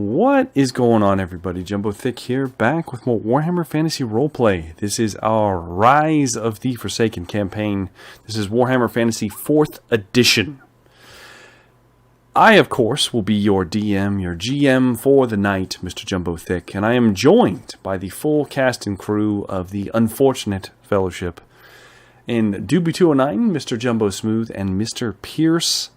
What is going on, everybody? Jumbo Thick here, back with more Warhammer Fantasy Roleplay. This is our Rise of the Forsaken campaign. This is Warhammer Fantasy 4th Edition. I, of course, will be your DM, your GM for the night, Mr. Jumbo Thick, and I am joined by the full cast and crew of the Unfortunate Fellowship. In Doobie 209, Mr. Jumbo Smooth, and Mr. Pierce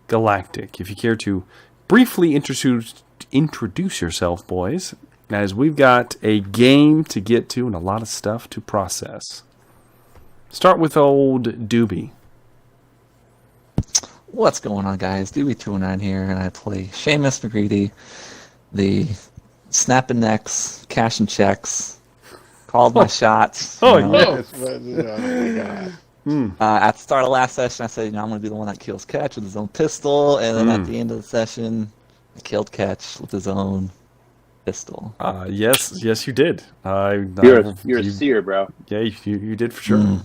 Galactic. If you care to briefly introduce yourself, boys, as we've got a game to get to and a lot of stuff to process. Start with old Doobie. What's going on, guys? Doobie209 here, and I play Seamus McGreedy, the snapping necks, cashing checks, called my shots. Yes. At the start of last session, I said, I'm going to be the one that kills Ketch with his own pistol, and then at the end of the session, I killed Ketch with his own pistol. Yes, you did. You're a seer, bro. Yeah, you did for sure.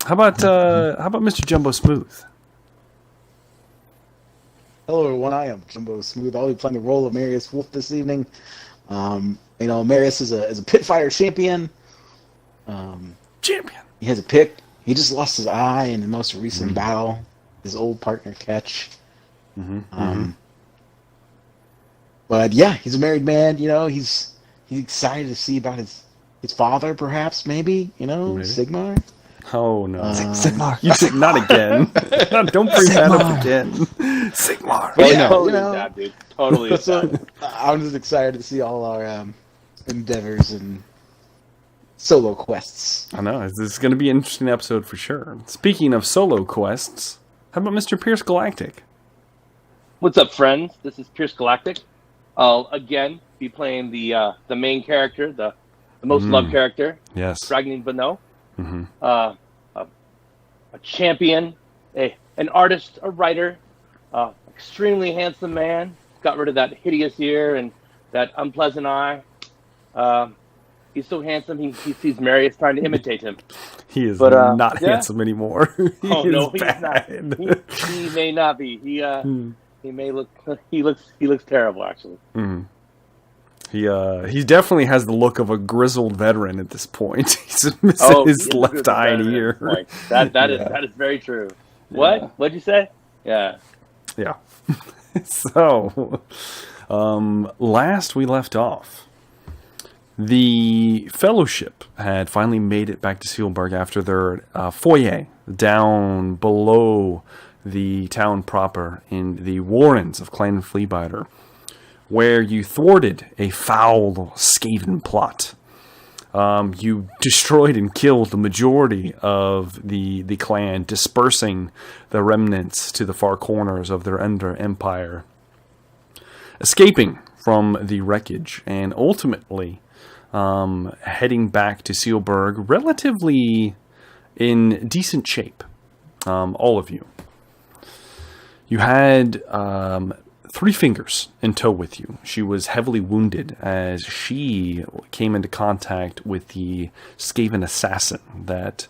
How about Mr. Jumbo Smooth? Hello, everyone. I am Jumbo Smooth. I'll be playing the role of Marius Wolf this evening. Marius is a Pitfire champion. He has a pick. He just lost his eye in the most recent battle. His old partner, Ketch. But yeah, he's a married man. He's excited to see about his father, perhaps, maybe. Sigmar. Oh no, Sigmar! You said not again. Don't bring that up again. Sigmar. But yeah, Totally that, dude. Totally so I'm just excited to see all our endeavors and solo quests. I know this is going to be an interesting episode for sure. Speaking of solo quests, how about Mr. Pierce Galactic? What's up, friends? This is Pierce Galactic. I'll again be playing the main character, the most loved character. Yes, Ragnar Bonneau. A champion, an artist, a writer, extremely handsome man. Got rid of that hideous ear and that unpleasant eye. He's so handsome, he sees Marius trying to imitate him. He is not handsome anymore. He's not. He may not be. He may look. He looks terrible, actually. He definitely has the look of a grizzled veteran at this point. He's missing his left eye and ear. That is very true. What? Yeah. What'd you say? Yeah. Yeah. So, last we left off, the Fellowship had finally made it back to Sealburg after their foyer down below the town proper in the Warrens of Clan Fleabiter, where you thwarted a foul Skaven plot. You destroyed and killed the majority of the clan, dispersing the remnants to the far corners of their Ender Empire, escaping from the wreckage, and ultimately heading back to Sealburg relatively in decent shape, all of you. You had Three Fingers in tow with you. She was heavily wounded as she came into contact with the Skaven assassin that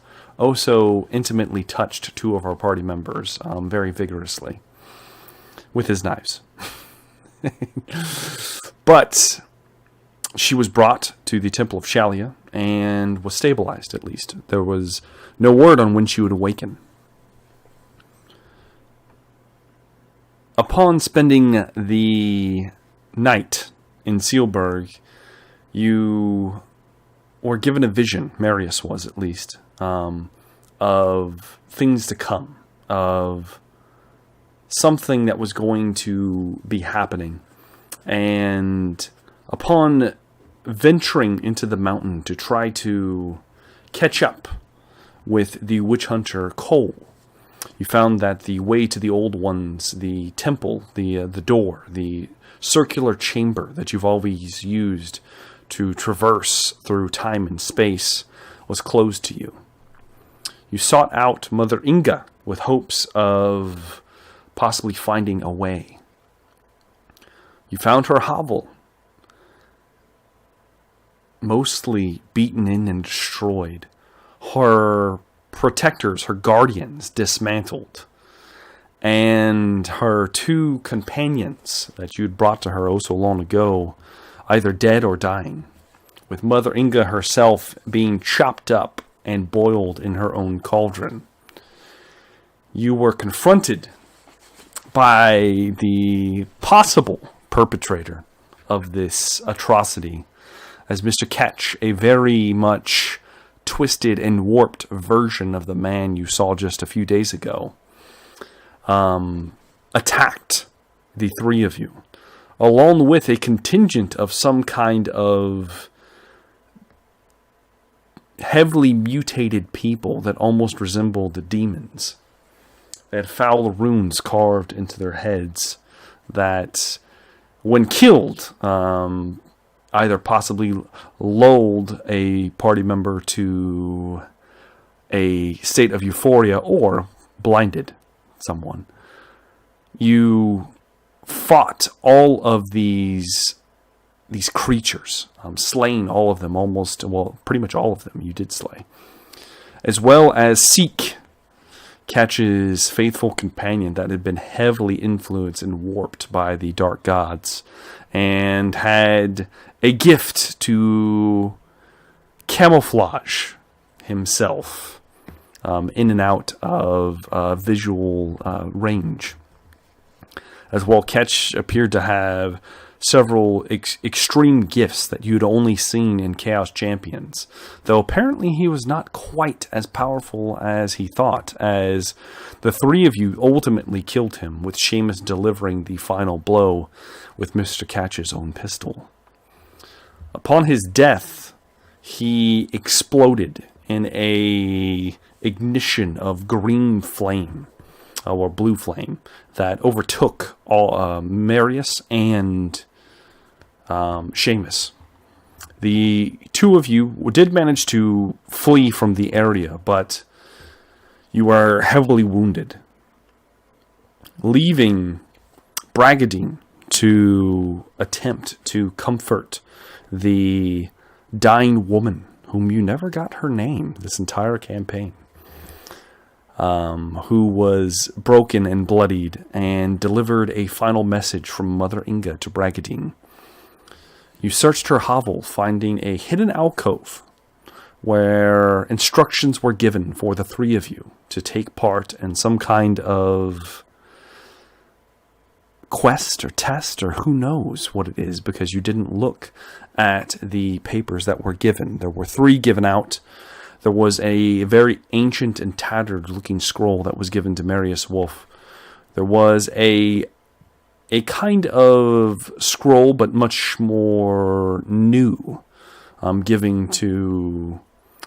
so intimately touched two of our party members very vigorously with his knives. But she was brought to the Temple of Shalia and was stabilized, at least. There was no word on when she would awaken. Upon spending the night in Sealburg, you were given a vision, Marius was at least, of things to come, of something that was going to be happening. And upon venturing into the mountain to try to catch up with the witch hunter Cole, you found that the way to the Old Ones, the temple, the door, the circular chamber that you've always used to traverse through time and space was closed to you. You sought out Mother Inga with hopes of possibly finding a way. You found her hovel, mostly beaten in and destroyed. Her protectors, her guardians, dismantled. and her 2 companions that you'd brought to her oh so long ago, either dead or dying, with Mother Inga herself being chopped up and boiled in her own cauldron. You were confronted by the possible perpetrator of this atrocity as Mr. Ketch, a very much twisted and warped version of the man you saw just a few days ago, attacked the 3 of you, along with a contingent of some kind of heavily mutated people that almost resembled demons. They had foul runes carved into their heads that, when killed, either possibly lulled a party member to a state of euphoria or blinded someone. You fought all of these creatures, slaying all of them, pretty much all of them you did slay, as well as seek Ketch's faithful companion that had been heavily influenced and warped by the dark gods, and had a gift to camouflage himself in and out of visual range. As well, Ketch appeared to have several extreme gifts that you'd only seen in Chaos Champions, though apparently he was not quite as powerful as he thought, as the 3 of you ultimately killed him, with Seamus delivering the final blow with Mr. Ketch's own pistol. Upon his death, he exploded in a ignition of green flame, or blue flame, that overtook all Marius and Seamus. The 2 of you did manage to flee from the area, but you are heavily wounded, leaving Bragadine to attempt to comfort the dying woman, whom you never got her name this entire campaign, who was broken and bloodied, and delivered a final message from Mother Inga to Bragadine. You searched her hovel, finding a hidden alcove where instructions were given for the 3 of you to take part in some kind of quest or test, or who knows what it is, because you didn't look at the papers that were given. There were 3 given out. There was a very ancient and tattered looking scroll that was given to Marius Wolf. There was a kind of scroll, but much more new, giving to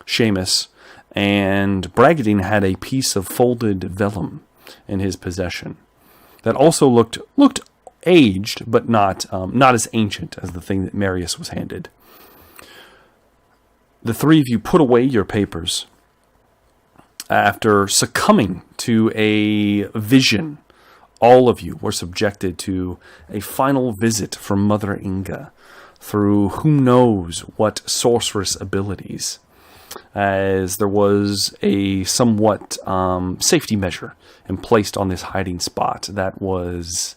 Seamus. And Bragadine had a piece of folded vellum in his possession that also looked aged, but not as ancient as the thing that Marius was handed. The 3 of you put away your papers after succumbing to a vision. All of you were subjected to a final visit from Mother Inga through who knows what sorceress abilities, as there was a somewhat safety measure placed on this hiding spot that was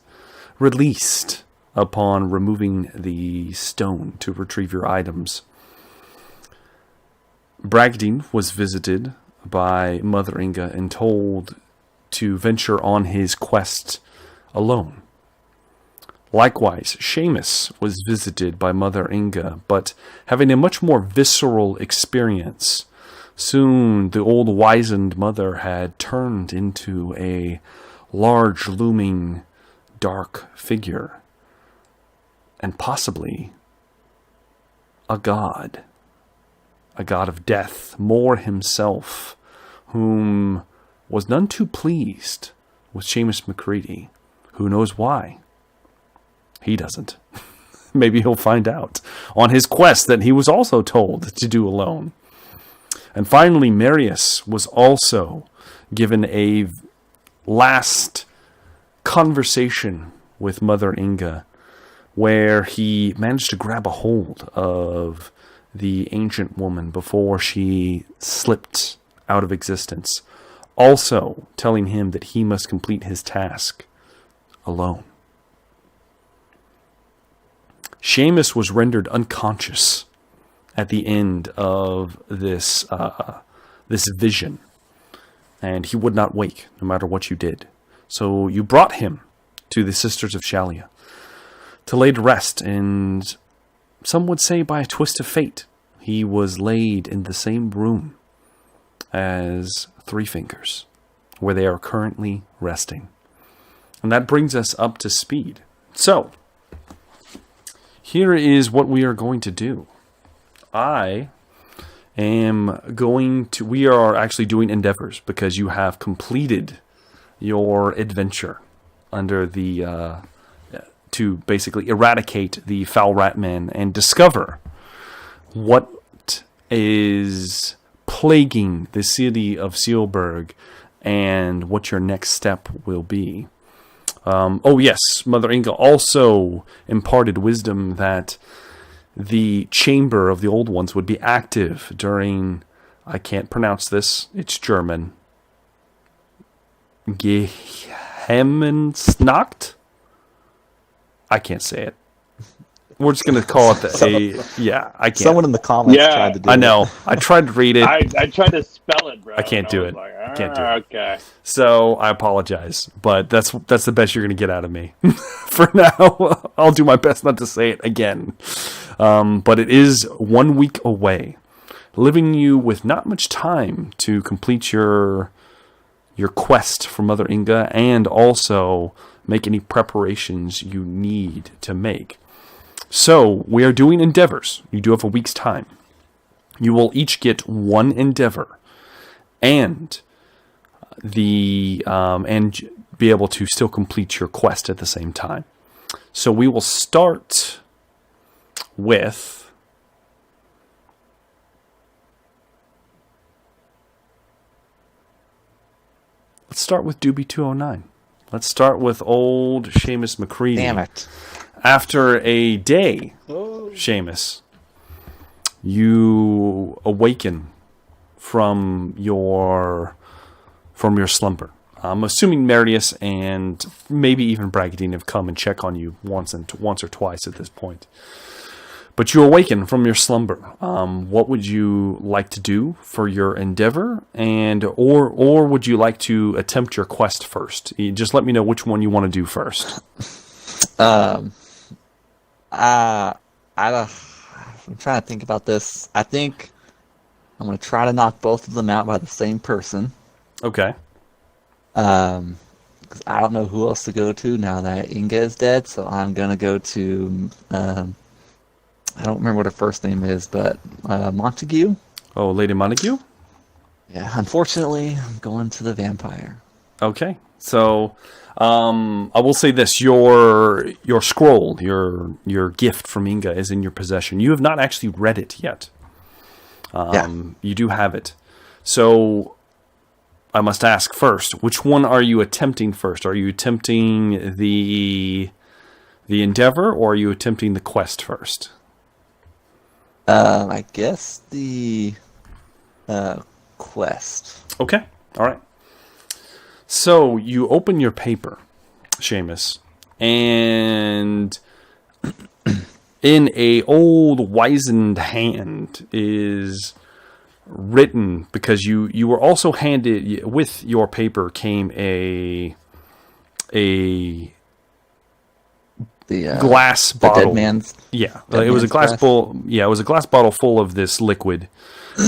released upon removing the stone to retrieve your items. Bragadine was visited by Mother Inga and told to venture on his quest alone. Likewise, Seamus was visited by Mother Inga, but having a much more visceral experience. Soon the old wizened mother had turned into a large, looming, dark figure, and possibly a god of death, Mor himself, whom was none too pleased with Seamus McCready. Who knows why? He doesn't. Maybe he'll find out on his quest that he was also told to do alone. And finally, Marius was also given a last conversation with Mother Inga, where he managed to grab a hold of the ancient woman before she slipped out of existence, also telling him that he must complete his task alone. Seamus was rendered unconscious at the end of this vision, and he would not wake no matter what you did. So you brought him to the Sisters of Shalia to lay to rest, and some would say by a twist of fate, he was laid in the same room as Three Fingers, where they are currently resting. And that brings us up to speed. So, here is what we are going to do. We are actually doing endeavors because you have completed your adventure under the, to basically eradicate the Foul Rat Man and discover what is plaguing the city of Sealburg and what your next step will be. Yes, Mother Inga also imparted wisdom that the chamber of the old ones would be active during, I can't pronounce this, it's German, Geheimnisnacht? I can't say it. We're just going to call it I can't. Someone in the comments tried to do it. I know. I tried to read it. I tried to spell it, bro. I can't do it. Like, Can't do it. Okay. So I apologize, but that's the best you're going to get out of me. For now, I'll do my best not to say it again. But it is 1 week away, leaving you with not much time to complete your quest for Mother Inga and also make any preparations you need to make. So we are doing endeavors. You do have a week's time. You will each get one endeavor and and be able to still complete your quest at the same time. So we will start with Doobie 209. Let's start with old Seamus McCready. Damn it. After a day, Seamus, you awaken from your slumber. I'm assuming Marius and maybe even Bragadine have come and check on you once or twice at this point. But you awaken from your slumber. What would you like to do for your endeavor, or would you like to attempt your quest first? You just let me know which one you want to do first. I'm trying to think about this. I think I'm going to try to knock both of them out by the same person. Okay. 'Cause I don't know who else to go to now that Inga is dead, so I'm going to go to, I don't remember what her first name is, but Montague? Oh, Lady Montague? Yeah, unfortunately, I'm going to the vampire. Okay. So, I will say this: your scroll, your gift from Inga, is in your possession. You have not actually read it yet. You do have it. So, I must ask first: which one are you attempting first? Are you attempting the endeavor, or are you attempting the quest first? I guess the quest. Okay. All right. So you open your paper, Seamus, and in a old wizened hand is written, because you were also handed with your paper came a glass bottle. Dead man's. Yeah, it was a glass bowl. Yeah, it was a glass bottle full of this liquid,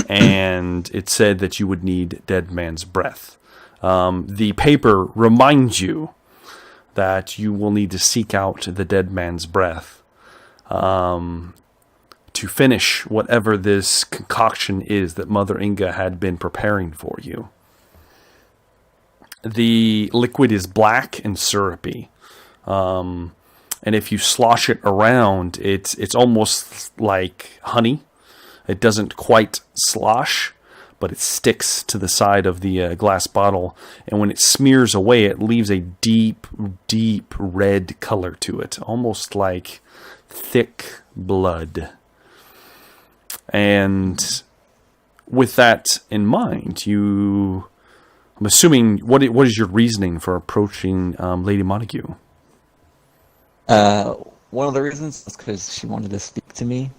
and it said that you would need dead man's breath. The paper reminds you that you will need to seek out the dead man's breath to finish whatever this concoction is that Mother Inga had been preparing for you. The liquid is black and syrupy. And if you slosh it around, it's almost like honey. It doesn't quite slosh, but it sticks to the side of the glass bottle. And when it smears away, it leaves a deep, deep red color to it, almost like thick blood. And with that in mind, you I'm assuming, what is your reasoning for approaching Lady Montague? One of the reasons is because she wanted to speak to me.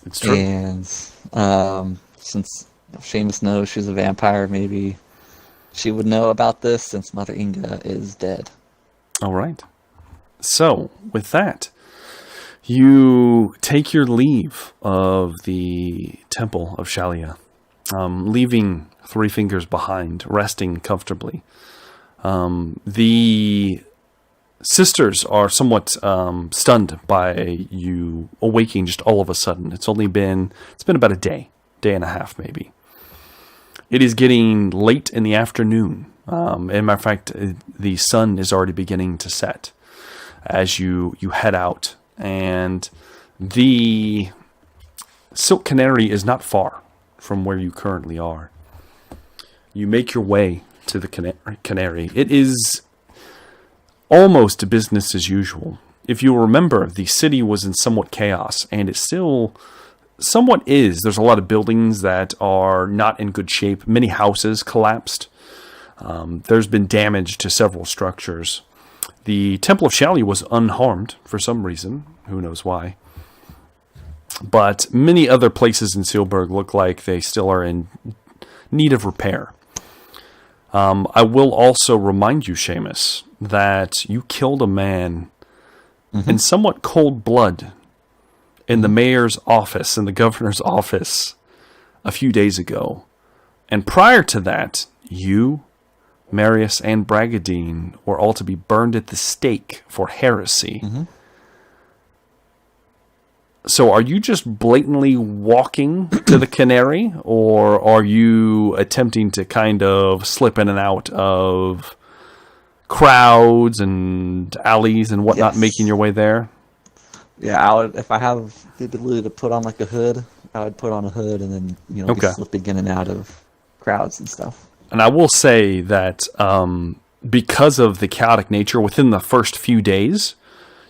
It's true. And since Seamus knows she's a vampire, maybe she would know about this since Mother Inga is dead. All right. So, with that, you take your leave of the Temple of Shalia, leaving Three Fingers behind, resting comfortably. The sisters are somewhat stunned by you awaking just all of a sudden. It's been about a day and a half maybe. It is getting late in the afternoon. As a matter of fact, the sun is already beginning to set as you head out. And the Silk Canary is not far from where you currently are. You make your way to the Canary. It is almost business as usual. If you remember, the city was in somewhat chaos, and it still somewhat is. There's a lot of buildings that are not in good shape. Many houses collapsed. There's been damage to several structures. The Temple of Shalia was unharmed for some reason. Who knows why. But many other places in Sealburg look like they still are in need of repair. I will also remind you, Seamus, that you killed a man in somewhat cold blood in the mayor's office, in the governor's office, a few days ago. And prior to that, you, Marius, and Bragadine were all to be burned at the stake for heresy. So are you just blatantly walking to the Canary, or are you attempting to kind of slip in and out of crowds and alleys and whatnot, making your way there? Yeah, I would, if I have the ability to put on like a hood, I would put on a hood and then, be slipping in and out of crowds and stuff. And I will say that because of the chaotic nature within the first few days,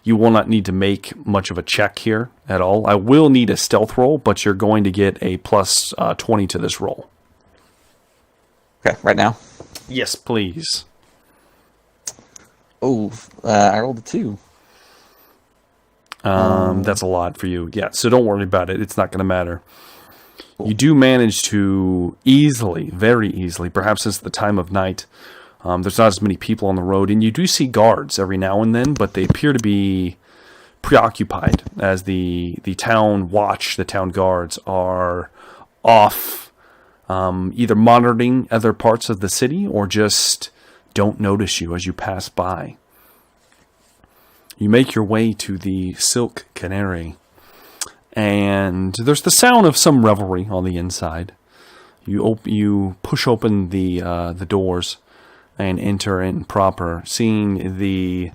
you will not need to make much of a check here at all. I will need a stealth roll, but you're going to get a plus 20 to this roll. Okay, right now? Yes, please. Oh, I rolled a 2. That's a lot for you. Yeah, so don't worry about it. It's not going to matter. Cool. You do manage to easily, very easily, perhaps it's the time of night, there's not as many people on the road, and you do see guards every now and then, but they appear to be preoccupied as the town watch, the town guards are off either monitoring other parts of the city or just don't notice you as you pass by. You make your way to the Silk Canary, and there's the sound of some revelry on the inside. You push open the doors and enter in proper, seeing the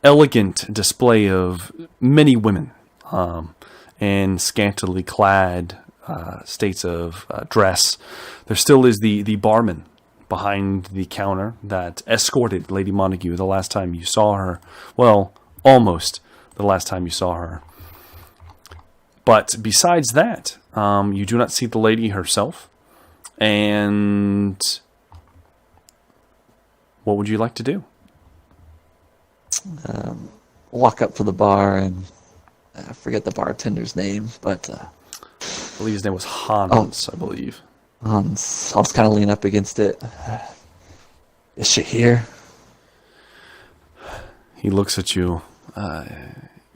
elegant display of many women in scantily clad states of dress. There still is the barman behind the counter that escorted Lady Montague the last time you saw her. Well, almost the last time you saw her. But besides that, you do not see the lady herself. And what would you like to do? Walk up to the bar and I forget the bartender's name, but I believe his name was Hans, I believe. Hans. I'll just kind of lean up against it. Is she here? He looks at you.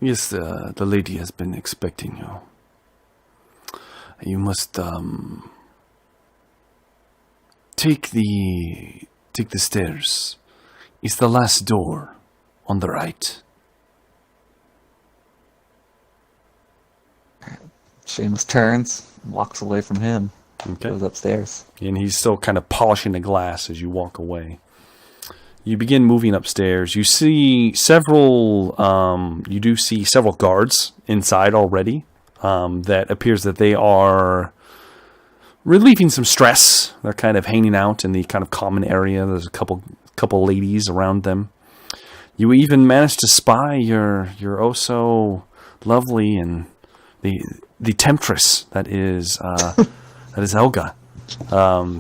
Yes, the lady has been expecting you. You must take the stairs. It's the last door on the right. Seamus turns, walks away from him, goes upstairs. And he's still kind of polishing the glass as you walk away. You begin moving upstairs. You see several guards inside already. That appears that they are relieving some stress. They're kind of hanging out in the kind of common area. There's a couple ladies around them. You even managed to spy your oh so lovely and the temptress that is Helga.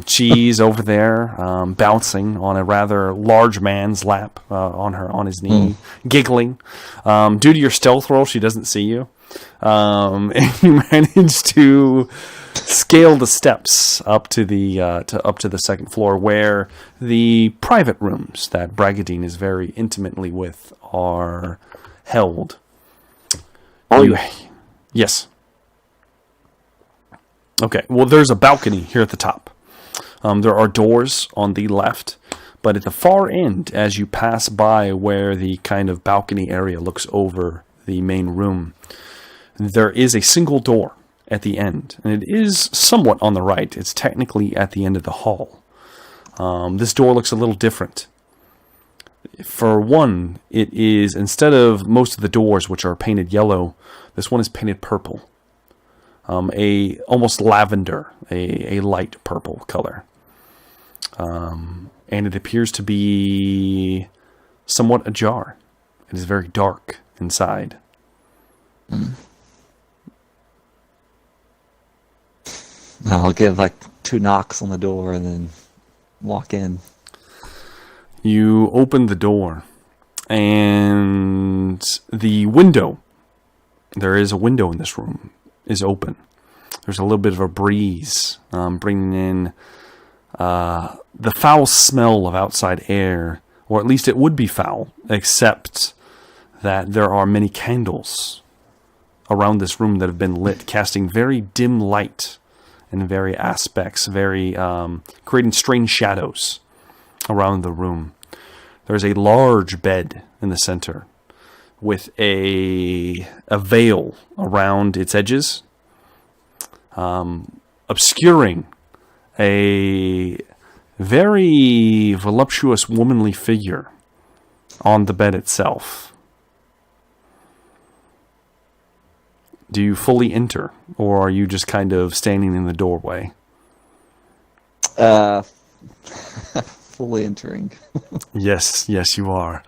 Cheese over there, bouncing on a rather large man's lap on his knee, giggling. Due to your stealth roll, she doesn't see you. And you manage to scale the steps up to the second floor, where the private rooms that Bragadine is very intimately with are held. Yes. Okay. Well, there's a balcony here at the top. There are doors on the left, but at the far end, as you pass by where the kind of balcony area looks over the main room, there is a single door at the end, and it is somewhat on the right. It's technically at the end of the hall. This door looks a little different. For one, it is, instead of most of the doors, which are painted yellow, this one is painted purple. Almost lavender, a light purple color. And it appears to be somewhat ajar. It is very dark inside. I'll give like 2 knocks on the door and then walk in. You open the door, and the window, there is a window in this room, is open. There's a little bit of a breeze bringing in the foul smell of outside air, or at least it would be foul, except that there are many candles around this room that have been lit, casting very dim light in very aspects, creating strange shadows around the room. There's a large bed in the center with a veil around its edges, obscuring a very voluptuous womanly figure on the bed itself. Do you fully enter, or are you just kind of standing in the doorway? Fully entering. Yes, you are.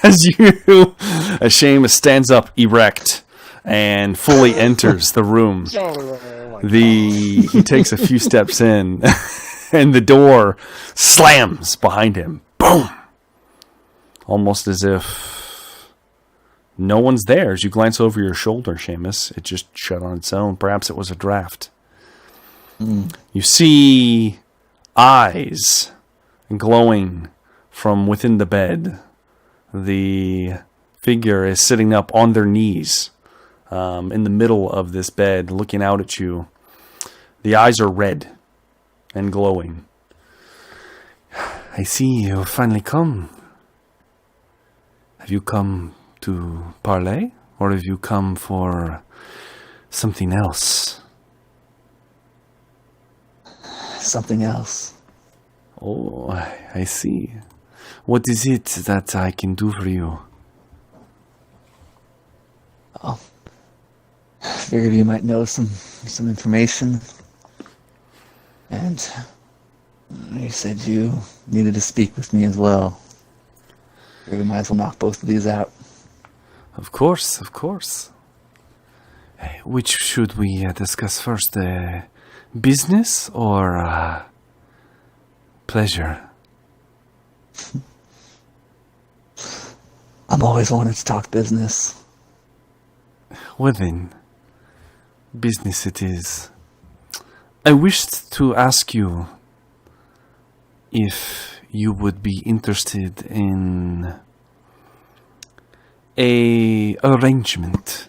As Seamus stands up erect and fully enters the room. He takes a few steps in, and the door slams behind him. Boom! Almost as if no one's there. As you glance over your shoulder, Seamus, it just shut on its own. Perhaps it was a draft. You see eyes glowing from within the bed. The figure is sitting up on their knees in the middle of this bed, looking out at you. The eyes are red and glowing. I see you finally come. Have you come to parley, or have you come for something else? Something else. Oh, I see. What is it that I can do for you? Oh, figured you might know some information. And you said you needed to speak with me as well. We might as well knock both of these out. Of course. Which should we discuss first? Business or pleasure? I'm always wanting to talk business. Well then, business it is. I wished to ask you if you would be interested in a arrangement.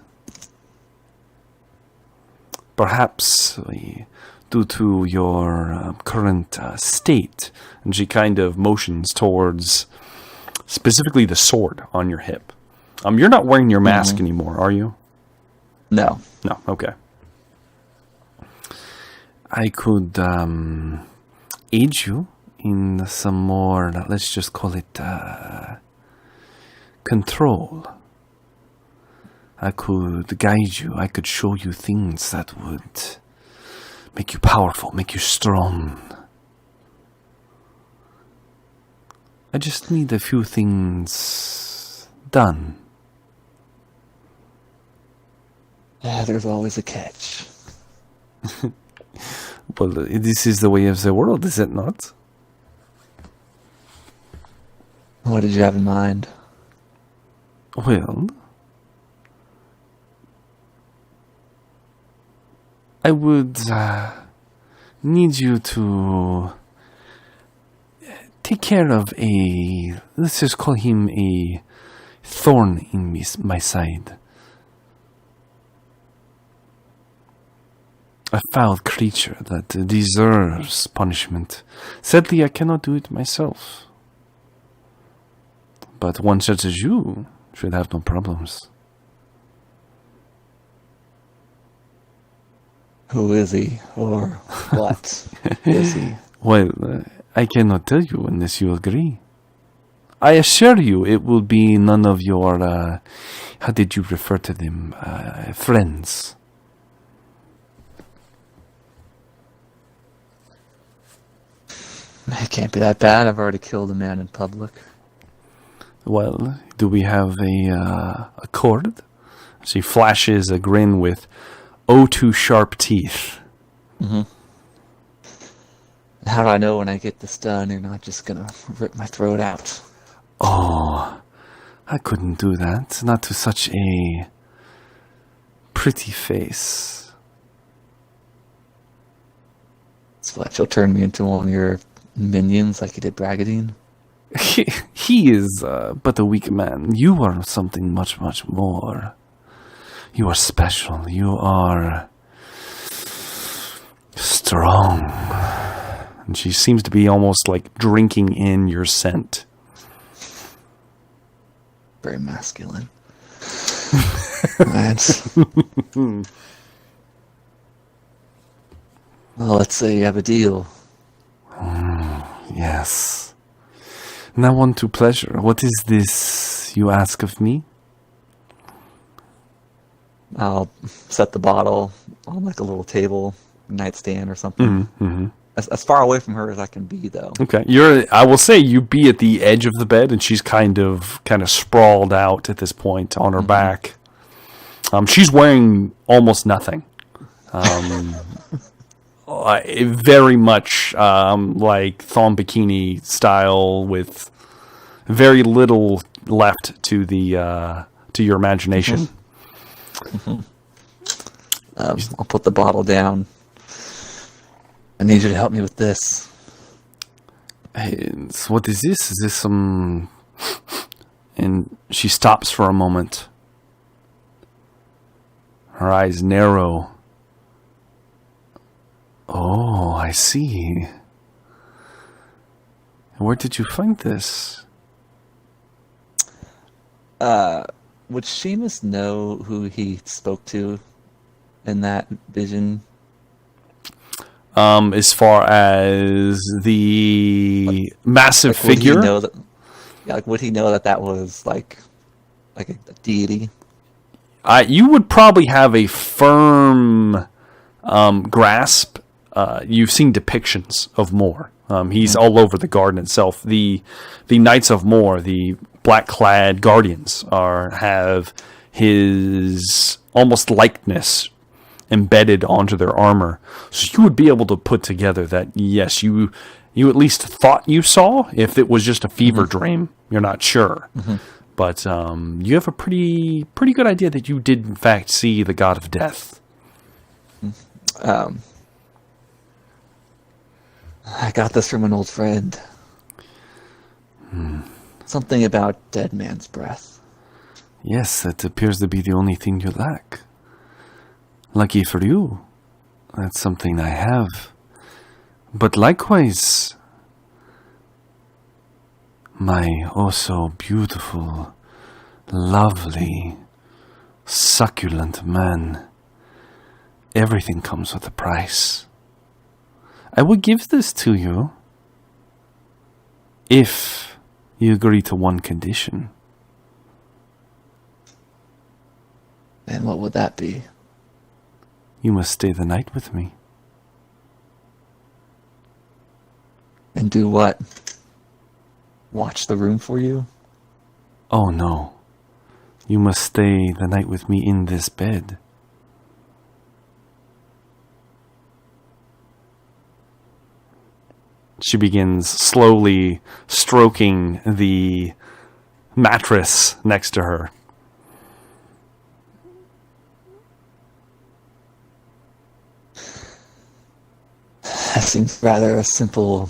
Perhaps due to your current state. And she kind of motions towards specifically the sword on your hip. You're not wearing your mask anymore, are you? No. No, okay. I could aid you in some more, let's just call it control. I could guide you. I could show you things that would make you powerful, make you strong. I just need a few things done. Yeah, there's always a catch. Well, this is the way of the world, is it not? What did you have in mind? Well, I would need you to take care of let's just call him a thorn in my side. A foul creature that deserves punishment. Sadly, I cannot do it myself. But one such as you should have no problems. Who is he? Or what is he? Well, I cannot tell you unless you agree. I assure you it will be none of your, how did you refer to them, friends. It can't be that bad. I've already killed a man in public. Well, do we have a cord? She flashes a grin with O2 sharp teeth. Mm-hmm. How do I know when I get this done you're not just gonna rip my throat out? Oh, I couldn't do that. Not to such a pretty face. So what, you'll turn me into one of your minions like you did Bragadine? He is but a weak man. You are something much, much more. You are special. You are strong. And she seems to be almost like drinking in your scent. Very masculine. Right. Well, let's say you have a deal. Yes. Now on to pleasure. What is this you ask of me? I'll set the bottle on like a little table, nightstand or something. Mm-hmm. As far away from her as I can be, though. Okay, I will say you be at the edge of the bed, and she's kind of sprawled out at this point on her back. She's wearing almost nothing. Very much like thong bikini style, with very little left to the to your imagination. I'll put the bottle down. I need you to help me with this. Hey, so what is this? Is this some... And she stops for a moment. Her eyes narrow. Oh, I see. Where did you find this? Would Seamus know who he spoke to in that vision? As far as the massive figure? Would he know that, would he know that was like a deity? You would probably have a firm grasp. You've seen depictions of Moore. He's all over the garden itself. The Knights of Moore, the black-clad guardians, have his almost likeness embedded onto their armor. So you would be able to put together that, yes, you at least thought you saw. If it was just a fever dream, you're not sure. But you have a pretty good idea that you did, in fact, see the god of death. I got this from an old friend. Something about dead man's breath. Yes, that appears to be the only thing you lack. Lucky for you, that's something I have. But likewise, my oh so beautiful, lovely, succulent man, everything comes with a price. I will give this to you if you agree to one condition. And what would that be? You must stay the night with me. And do what? Watch the room for you? Oh no. You must stay the night with me in this bed. She begins slowly stroking the mattress next to her. That seems rather a simple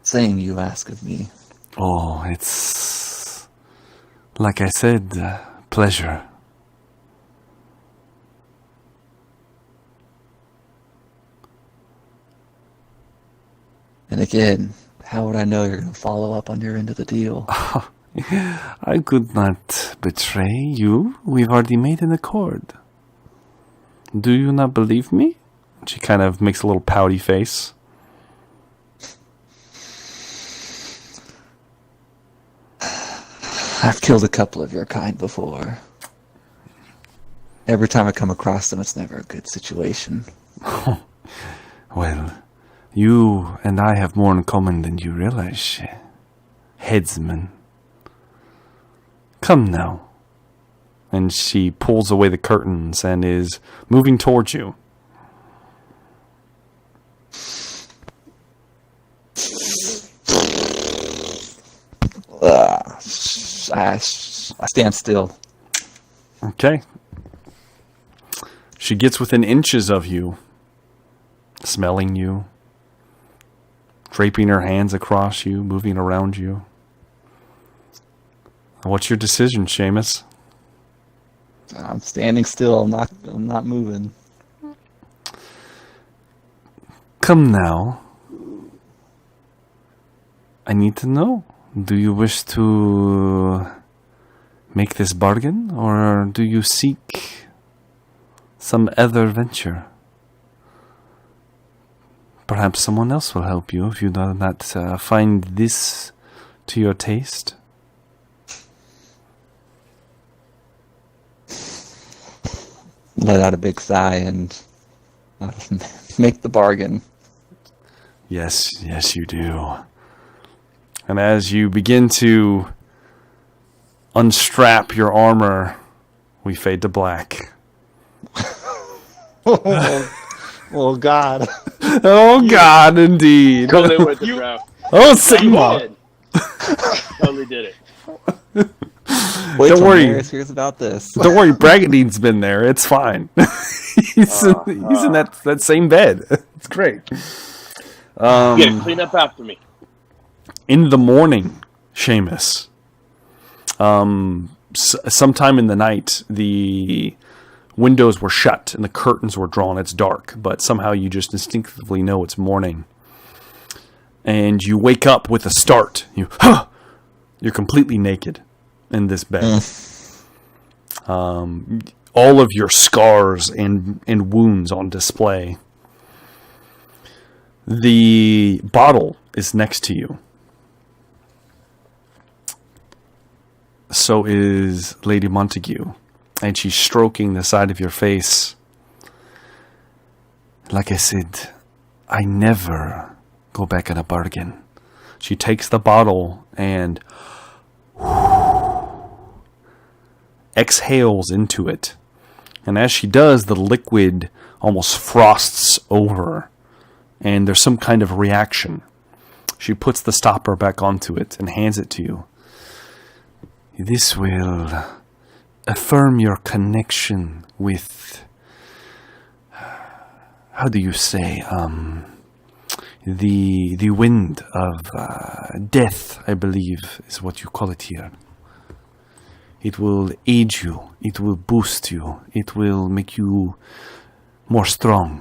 thing you ask of me. Oh, it's, like I said, pleasure. And again, how would I know you're going to follow up on your end of the deal? I could not betray you. We've already made an accord. Do you not believe me? She kind of makes a little pouty face. I've killed a couple of your kind before. Every time I come across them, it's never a good situation. Well, you and I have more in common than you realize, headsman. Come now. And she pulls away the curtains and is moving towards you. I stand still. Okay. She gets within inches of you, smelling you, draping her hands across you, moving around you. What's your decision, Seamus? I'm standing still. I'm not moving. Come now. I need to know. Do you wish to make this bargain, or do you seek some other venture? Perhaps someone else will help you if you do not find this to your taste. Let out a big sigh and make the bargain. Yes, you do. And as you begin to unstrap your armor, we fade to black. Oh God. Oh God, indeed. Totally worth it, bro. Oh, Sigma. Totally did it. Wait Don't till worry. Maris hears about this. Don't worry, Bragadine's been there. It's fine. he's in that same bed. It's great. Yeah, clean up after me. In the morning, Seamus, sometime in the night, the windows were shut and the curtains were drawn. It's dark, but somehow you just instinctively know it's morning. And you wake up with a start. You're completely naked in this bed. All of your scars and wounds on display. The bottle is next to you. So is Lady Montague, and she's stroking the side of your face. Like I said, I never go back on a bargain. She takes the bottle and exhales into it. And as she does, the liquid almost frosts over, and there's some kind of reaction. She puts the stopper back onto it and hands it to you. This will affirm your connection with, how do you say, the wind of death, I believe, is what you call it here. It will aid you, it will boost you, it will make you more strong.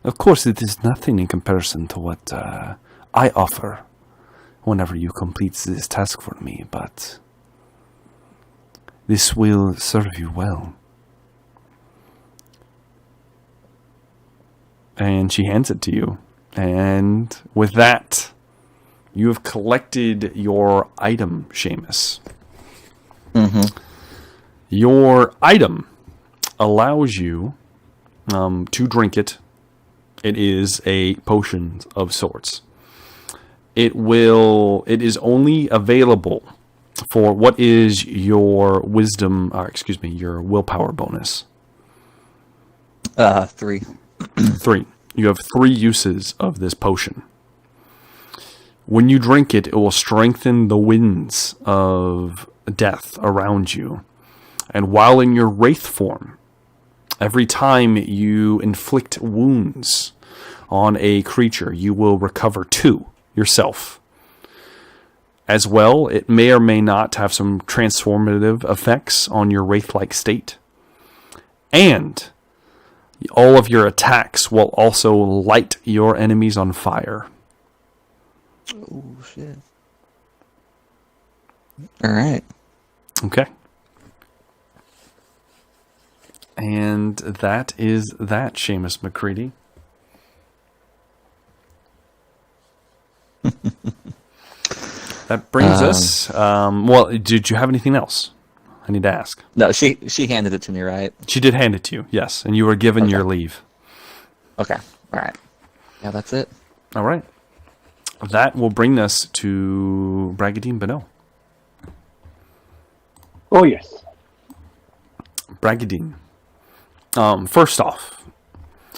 Of course, it is nothing in comparison to what I offer whenever you complete this task for me, but this will serve you well. And she hands it to you. And with that, you have collected your item, Seamus. Mm-hmm. Your item allows you to drink it. It is a potion of sorts. It is only available for what is your wisdom, your willpower bonus. 3. 3. You have 3 uses of this potion. When you drink it, it will strengthen the winds of death around you. And while in your wraith form, every time you inflict wounds on a creature, you will recover 2 yourself. As well, it may or may not have some transformative effects on your wraith-like state. And all of your attacks will also light your enemies on fire. Oh, shit. All right. Okay. And that is that, Seamus McCready. That brings us... well, did you have anything else? I need to ask. No, she handed it to me, right? She did hand it to you, yes. And you were given your leave. Okay. All right. Yeah, that's it. All right. That will bring us to Bragadine Bonneau. Oh, yes. Bragadine. First off,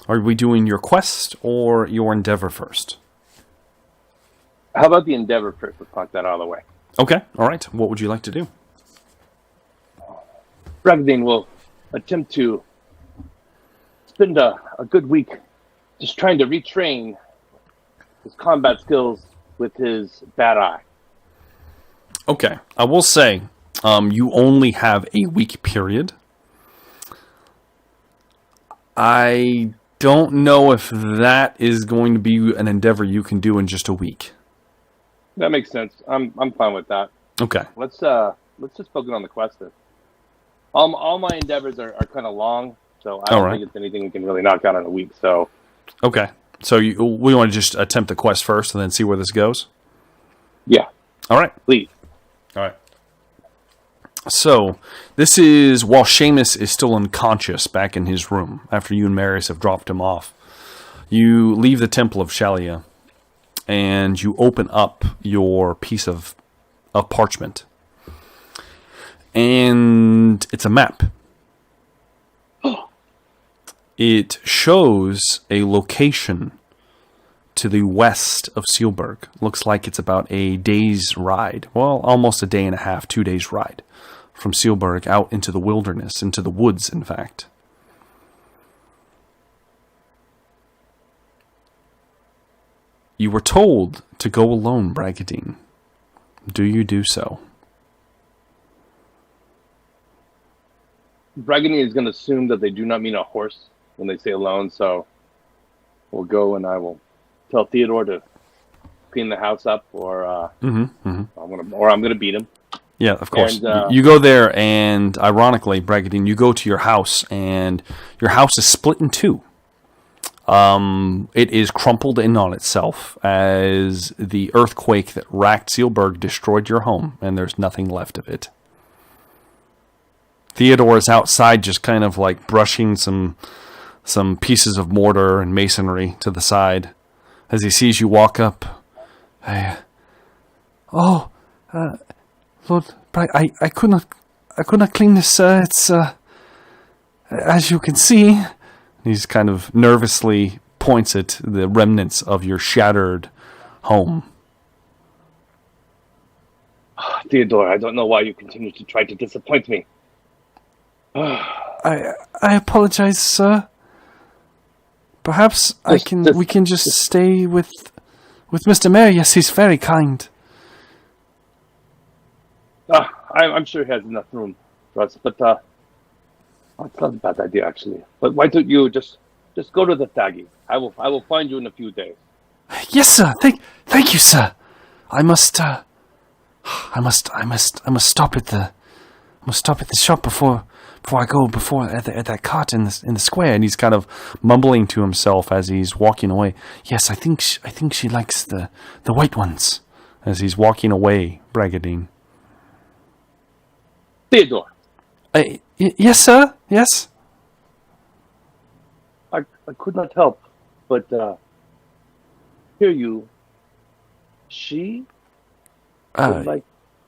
are we doing your quest or your endeavor first? How about the endeavor first? Let's talk that out of the way. Okay, all right. What would you like to do? Bragadine will attempt to spend a good week just trying to retrain his combat skills with his bad eye. Okay, I will say you only have a week period. I don't know if that is going to be an endeavor you can do in just a week. That makes sense. I'm fine with that. Okay. Let's just focus on the quest then. All my endeavors are kind of long, so I don't think it's anything we can really knock out in a week. So. Okay. So we want to just attempt the quest first and then see where this goes? Yeah. All right. Please. All right. So, this is while Seamus is still unconscious back in his room after you and Marius have dropped him off. You leave the Temple of Shalia and you open up your piece of parchment. And it's a map. It shows a location to the west of Sealburg. Looks like it's about a day's ride. Well, almost a day and a half, 2 days ride from Sealburg out into the wilderness, into the woods, in fact. You were told to go alone, Bragadine. Do you do so? Bragadine is going to assume that they do not mean a horse when they say alone, so we'll go and I will tell Theodore to clean the house up, or I'm gonna beat him. Yeah, of course. And, you go there, and ironically, Bragadine, you go to your house, and your house is split in two. It is crumpled in on itself as the earthquake that racked Sealburg destroyed your home, and there's nothing left of it. Theodore is outside just kind of like brushing some pieces of mortar and masonry to the side as he sees you walk up. Lord, I could not clean this, sir. It's, as you can see. He's kind of nervously points at the remnants of your shattered home. Theodore, I don't know why you continue to try to disappoint me. I apologize, sir. Perhaps we can just stay with Mr. Marius. He's very kind. I'm sure he has enough room for us, but it's not a bad idea actually. But why don't you just go to the Thaggy? I will find you in a few days. Yes, sir. Thank you, sir. I must stop at the shop before I go at that cart in the square. And he's kind of mumbling to himself as he's walking away. Yes, I think she likes the white ones. As he's walking away, Bragadine. Theodore. Yes, sir. Yes. I could not help but hear you. She. Like.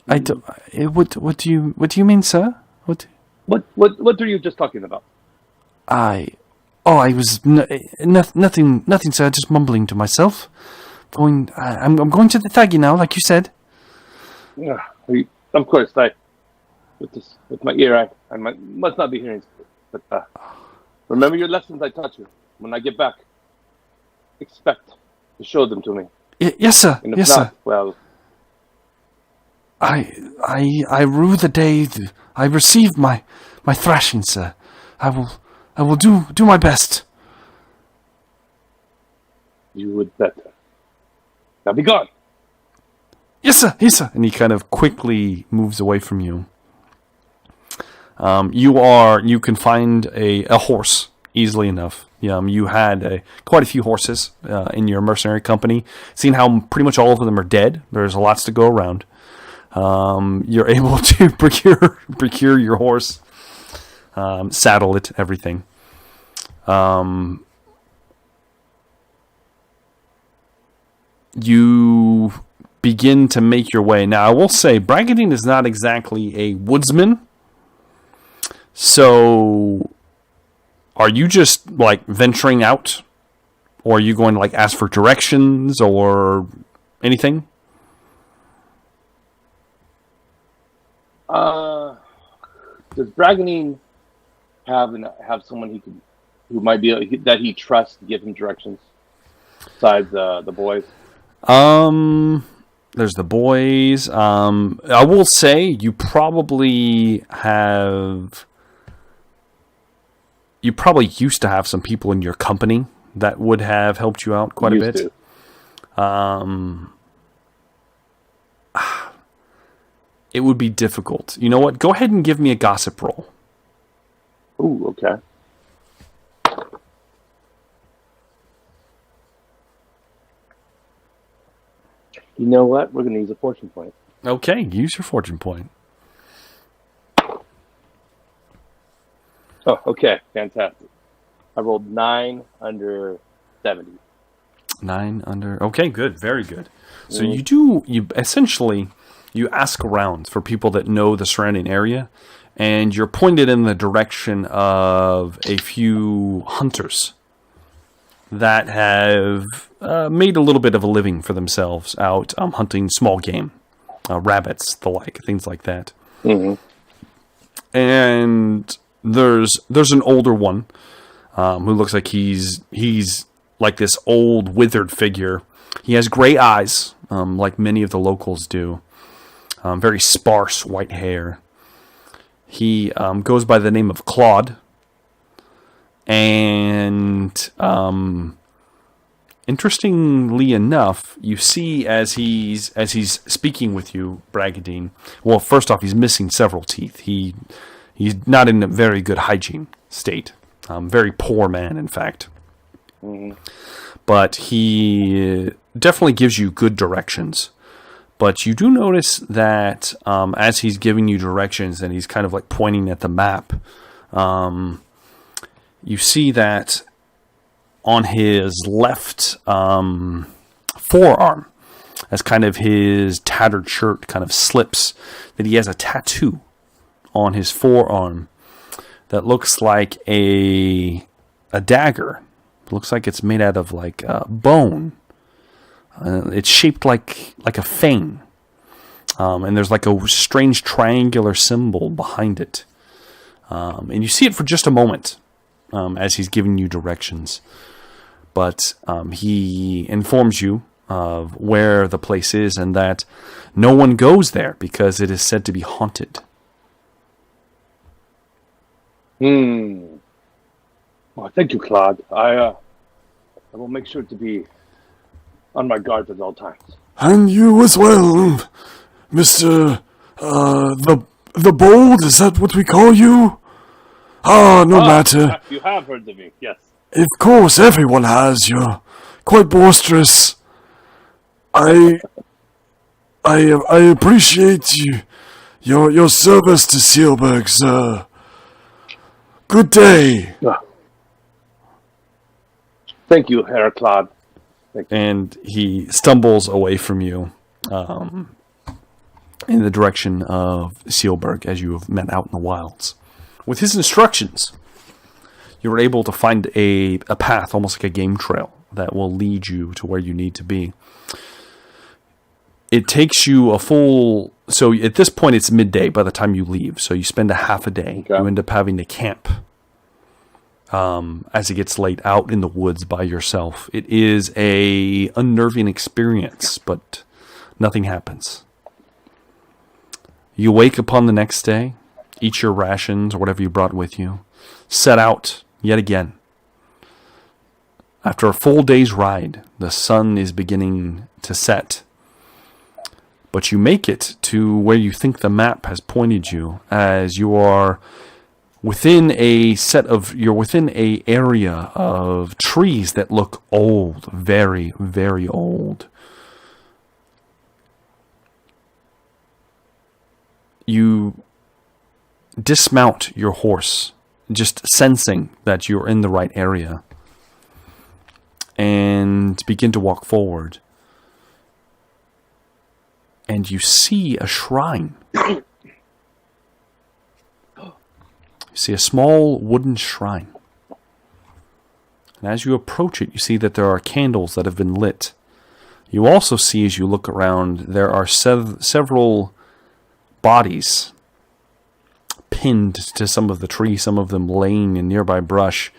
I do. What do you mean, sir? What were you just talking about? I was nothing, sir. Just mumbling to myself. I'm going to the Thaggy now, like you said. Yeah, of course. With my ear, I must not be hearing. But remember your lessons I taught you. When I get back, expect to show them to me. Yes, sir. And if Yes, not, sir. well, I rue the day I received my thrashing, sir. I will do my best. you would better. Now be gone. Yes, sir. Yes, sir. And he kind of quickly moves away from you. You can find a horse easily enough. You had quite a few horses in your mercenary company. Seeing how pretty much all of them are dead, there's lots to go around. You're able to procure your horse, saddle it, everything. You begin to make your way. Now, I will say, Bragadine is not exactly a woodsman. So, are you just, like, venturing out? Or are you going to, like, ask for directions or anything? Does Braganine have someone who might be that he trusts to give him directions besides the boys? There's the boys. I will say you probably used to have some people in your company that would have helped you out quite a bit. It would be difficult. You know what? Go ahead and give me a gossip roll. Ooh, okay. You know what? We're going to use a fortune point. Okay, use your fortune point. Oh, okay. Fantastic. I rolled 9 under 70. 9 under. Okay, good. Very good. So you essentially ask around for people that know the surrounding area, and you're pointed in the direction of a few hunters that have made a little bit of a living for themselves out hunting small game, rabbits, the like, things like that. Mm-hmm. And there's an older one who looks like he's like this old withered figure. He has gray eyes, like many of the locals do. Very sparse white hair. He goes by the name of Claude. And interestingly enough, you see as he's speaking with you, Bragadine. Well, first off, he's missing several teeth. He's not in a very good hygiene state. Very poor man, in fact. Mm-hmm. But he definitely gives you good directions. But you do notice that as he's giving you directions and he's kind of like pointing at the map, you see that on his left forearm, as kind of his tattered shirt kind of slips, that he has a tattoo on his forearm that looks like a dagger. It looks like it's made out of like bone. It's shaped like a fang. And there's like a strange triangular symbol behind it. And you see it for just a moment as he's giving you directions. But he informs you of where the place is and that no one goes there because it is said to be haunted. Well, thank you, Claude. I will make sure to be on my guard at all times. And you as well, Mr. the Bold, is that what we call you? No matter. You have heard of me, yes. Of course, everyone has. You're quite boisterous. I appreciate your service to Sealberg, sir. Good day. Thank you, Herr Claude. And he stumbles away from you in the direction of Sealberg as you have met out in the wilds. With his instructions, you were able to find a path, almost like a game trail, that will lead you to where you need to be. It takes you a full... So at this point, it's midday by the time you leave. So you spend a half a day. Okay. You end up having to camp as it gets late out in the woods by yourself. It is a unnerving experience, but nothing happens. You wake upon the next day, eat your rations or whatever you brought with you, set out yet again. After a full day's ride, the sun is beginning to set. But you make it to where you think the map has pointed you, as you are within you're within a area of trees that look old, very, very old. You dismount your horse, just sensing that you're in the right area, and begin to walk forward. And you see a shrine. You see a small wooden shrine. And as you approach it, you see that there are candles that have been lit. You also see, as you look around, there are several bodies pinned to some of the trees, some of them laying in nearby brush.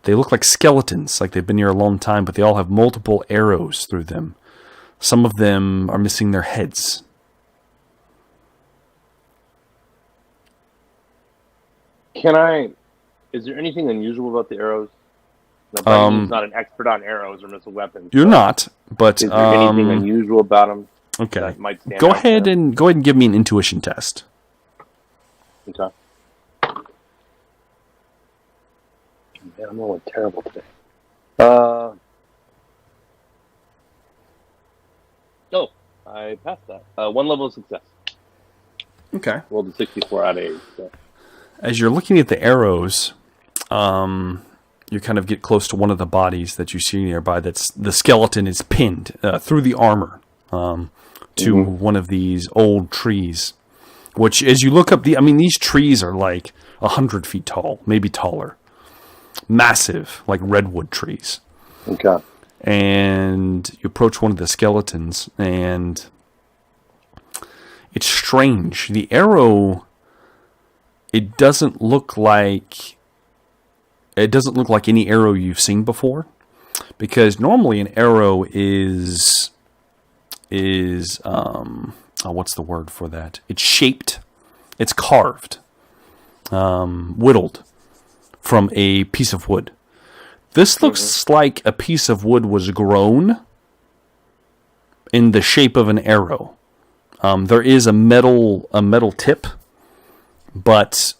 They look like skeletons, like they've been here a long time, but they all have multiple arrows through them. Some of them are missing their heads. Is there anything unusual about the arrows? Nobody's not an expert on arrows or missile weapons. You're not, but is there anything unusual about them? Okay. That might stand Go out ahead and give me an intuition test. Okay. Man, I'm rolling terrible today. Oh, I passed that. One level of success. Okay. Rolled a 64 out of 8. So. As you're looking at the arrows, you kind of get close to one of the bodies that you see nearby. That's the skeleton is pinned through the armor to one of these old trees. Which, as you look up, these trees are like 100 feet tall, maybe taller. Massive, like redwood trees. Okay. And you approach one of the skeletons, and it's strange. The arrow, it doesn't look like any arrow you've seen before, because normally an arrow is what's the word for that? It's shaped, it's carved, whittled from a piece of wood. This looks like a piece of wood was grown in the shape of an arrow. There is a metal tip, but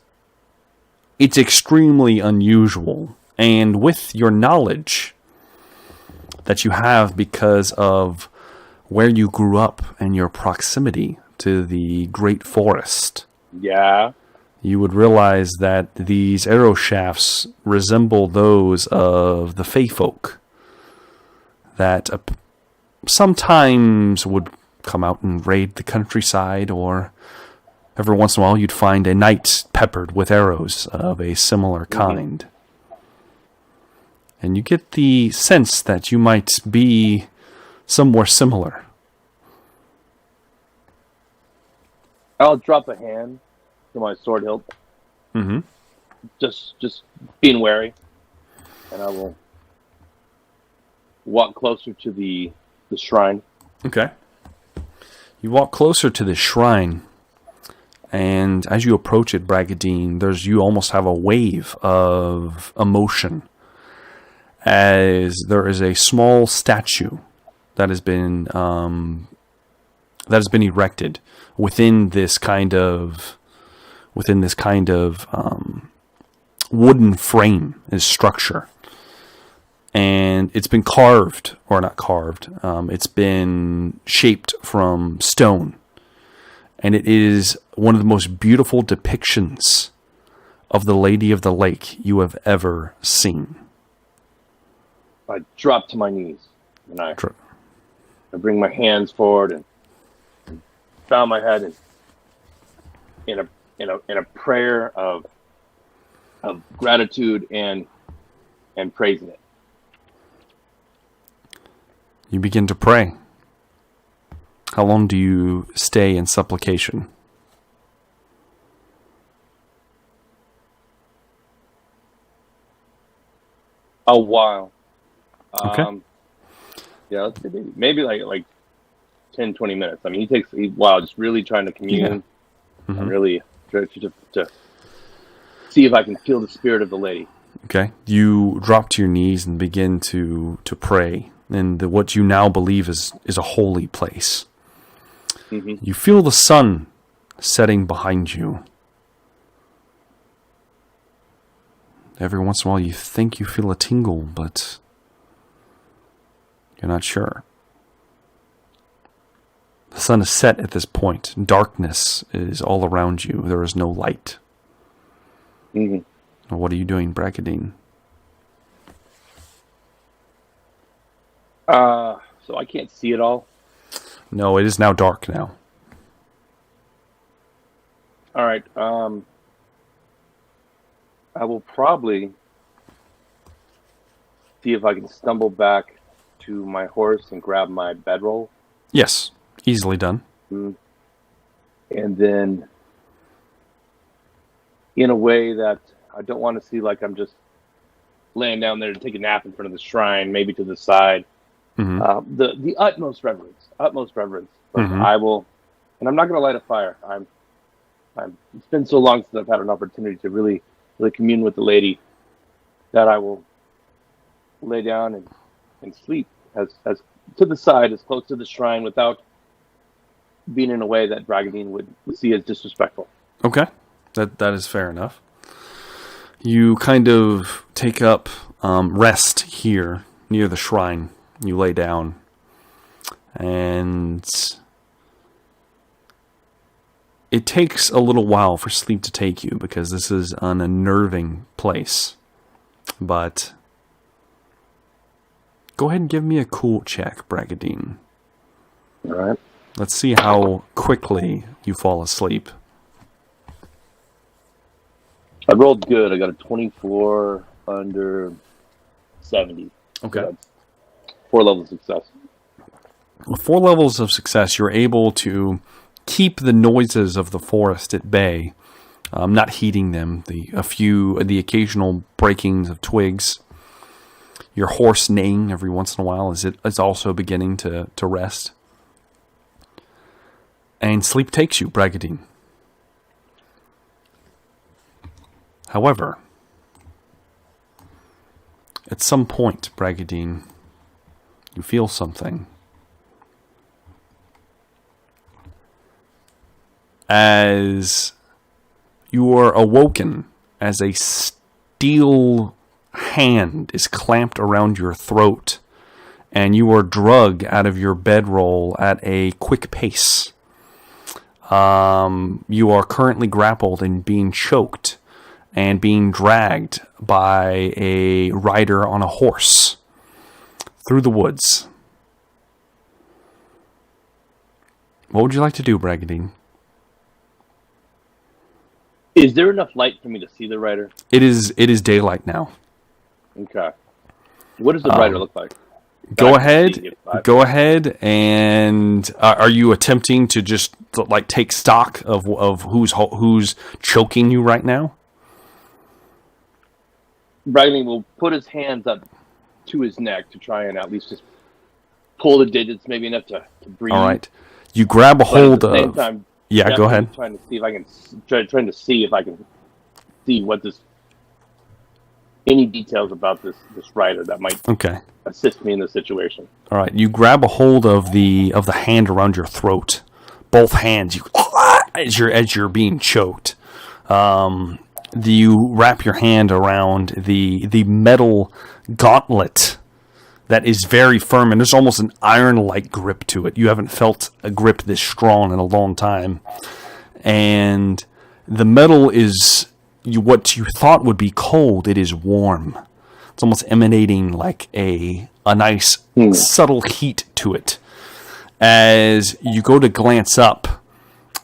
it's extremely unusual. And with your knowledge that you have because of where you grew up and your proximity to the great forest, yeah, you would realize that these arrow shafts resemble those of the Fey folk that sometimes would come out and raid the countryside, or every once in a while you'd find a knight peppered with arrows of a similar kind. And you get the sense that you might be somewhere similar. I'll drop a hand to my sword hilt. Mm-hmm. Just being wary, and I will walk closer to the shrine. Okay. You walk closer to the shrine, and as you approach it, Bragadine, you almost have a wave of emotion, as there is a small statue that has been erected within this kind of wooden frame and structure. And it's been carved, or not carved, it's been shaped from stone. And it is one of the most beautiful depictions of the Lady of the Lake you have ever seen. I drop to my knees, and I bring my hands forward and bow my head in a prayer of gratitude and praising it. You begin to pray. How long do you stay in supplication? A while. Okay. Yeah, let's see, maybe like 10, 20 minutes. I mean, he takes a while just really trying to commune and really try to see if I can feel the spirit of the lady. Okay. You drop to your knees and begin to pray in what you now believe is a holy place. Mm-hmm. You feel the sun setting behind you. Every once in a while you think you feel a tingle, but you're not sure. The sun is set at this point. Darkness is all around you. There is no light. Mm-hmm. What are you doing, Bragadine? So I can't see it all. No, it is now dark now. All right. I will probably see if I can stumble back to my horse and grab my bedroll. Yes, easily done. And then, in a way that I don't want to see like I'm just laying down there to take a nap in front of the shrine, maybe to the side. Mm-hmm. The utmost reverence. But Mm-hmm. I will, and I'm not going to light a fire. It's been so long since I've had an opportunity to really commune with the lady that I will lay down and sleep as to the side, as close to the shrine, without being in a way that Bragadine would see as disrespectful. Okay, that is fair enough. You kind of take up rest here near the shrine. You lay down, and it takes a little while for sleep to take you because this is an unnerving place. But go ahead and give me a cool check, Bragadine. All right. Let's see how quickly you fall asleep. I rolled good. I got a 24 under 70. Okay. So that's 4 levels of success. With 4 levels of success, you're able to keep the noises of the forest at bay, not heeding them. The occasional breakings of twigs. Your horse neighing every once in a while is also beginning to rest. And sleep takes you, Bragadine. However, at some point, Bragadine, you feel something. As you are awoken, as a steel hand is clamped around your throat, and you are dragged out of your bedroll at a quick pace. You are currently grappled and being choked and being dragged by a rider on a horse through the woods. What would you like to do, Bragadine? Is there enough light for me to see the rider? It is daylight now. Okay. What does the rider look like? Go ahead, and are you attempting to just like take stock of who's choking you right now? Bragadine will put his hands up to his neck to try and at least just pull the digits, maybe enough to breathe. All right, you grab a hold at the same of. time, Yeah, go ahead. Trying to see if I can see what any details about this rider that might assist me in this situation. All right, you grab a hold of the hand around your throat, both hands. As you're being choked, you wrap your hand around the metal gauntlet that is very firm, and there's almost an iron-like grip to it. You haven't felt a grip this strong in a long time, and the metal is what you thought would be cold. It is warm. It's almost emanating like a nice subtle heat to it. As you go to glance up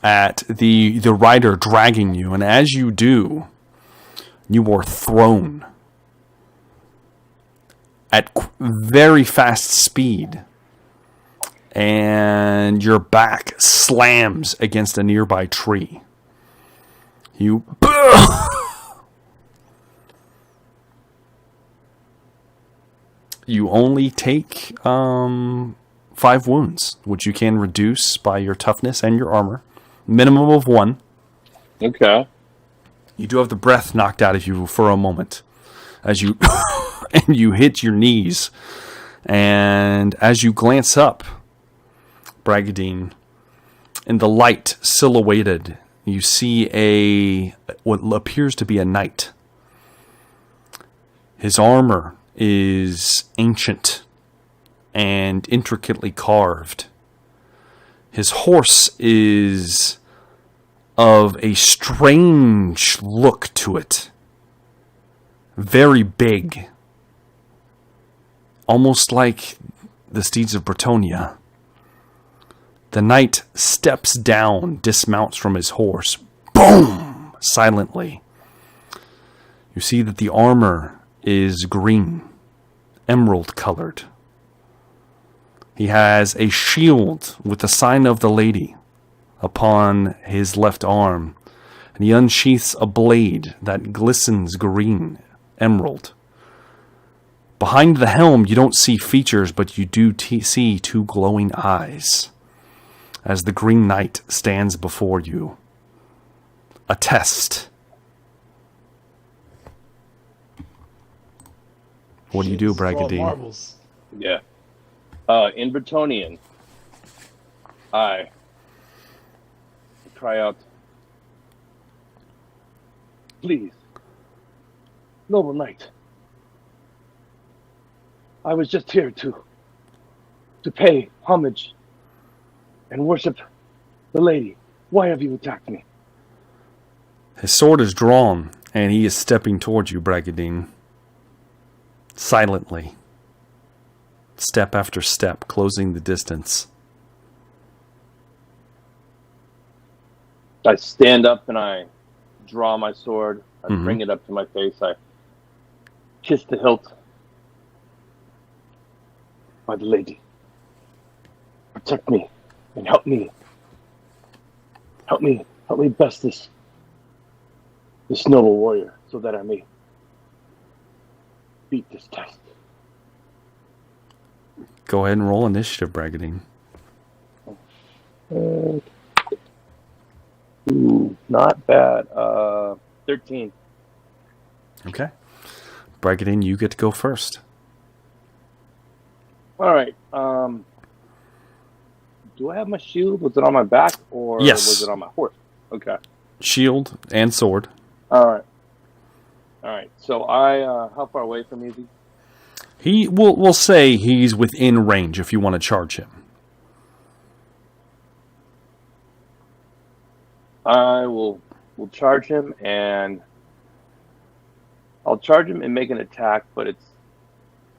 at the rider dragging you, and as you do, you are thrown at very fast speed and your back slams against a nearby tree. You only take 5 wounds, which you can reduce by your toughness and your armor. Minimum of 1. Okay. You do have the breath knocked out of you for a moment as you and you hit your knees. And as you glance up, Bragadine, in the light silhouetted, you see what appears to be a knight. His armor is ancient and intricately carved. His horse is of a strange look to it. Very big. Almost like the steeds of Bretonia. The knight steps down, dismounts from his horse. Boom! Silently. You see that the armor is green, emerald colored. He has a shield with the sign of the lady upon his left arm, and he unsheaths a blade that glistens green, emerald. Behind the helm, you don't see features, but you do see 2 glowing eyes as the Green Knight stands before you. A test. What do you do, Bragadine? Marbles. Yeah. In Bretonian, I cry out, please, noble knight, I was just here to pay homage and worship the lady. Why have you attacked me? His sword is drawn, and he is stepping towards you, Bragadine. Silently. Step after step, closing the distance. I stand up and I draw my sword. I bring it up to my face. I kiss the hilt. My lady, protect me and help me. Help me best this noble warrior so that I may beat this test. Go ahead and roll initiative, Bragadine. Not bad. 13. Okay. Bragadine, you get to go first. All right. Do I have my shield? Was it on my back or Yes. was it on my horse? Okay. Shield and sword. All right. So how far away from is he? He will say he's within range if you want to charge him. I will charge him, and I'll charge him and make an attack, but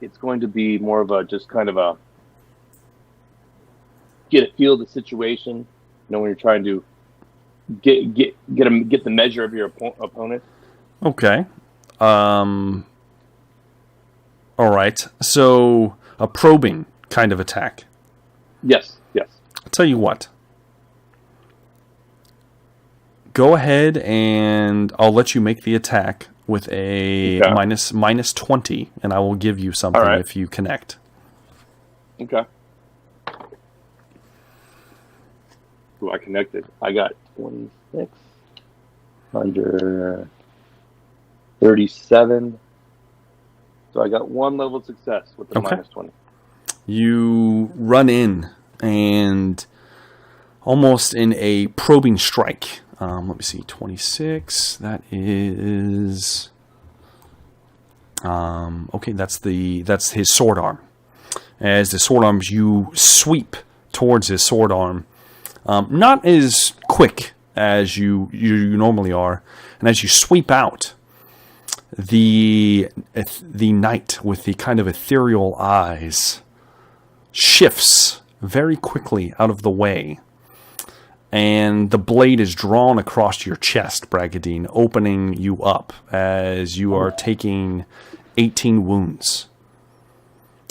it's going to be more of a just kind of a get a feel of the situation. You know, when you're trying to get the measure of your opponent. Okay. All right. So a probing kind of attack. Yes. I'll tell you what. Go ahead and I'll let you make the attack with a minus 20, and I will give you something if you connect. Okay. Ooh, I connected. I got 26 under 37. So I got 1 level of success with the minus 20. You run in and almost in a probing strike. Let me see, 26. That is okay. That's his sword arm. As the sword arms, you sweep towards his sword arm, not as quick as you normally are, and as you sweep out, the knight with the kind of ethereal eyes shifts very quickly out of the way. And the blade is drawn across your chest, Bragadine, opening you up as you are taking 18 wounds.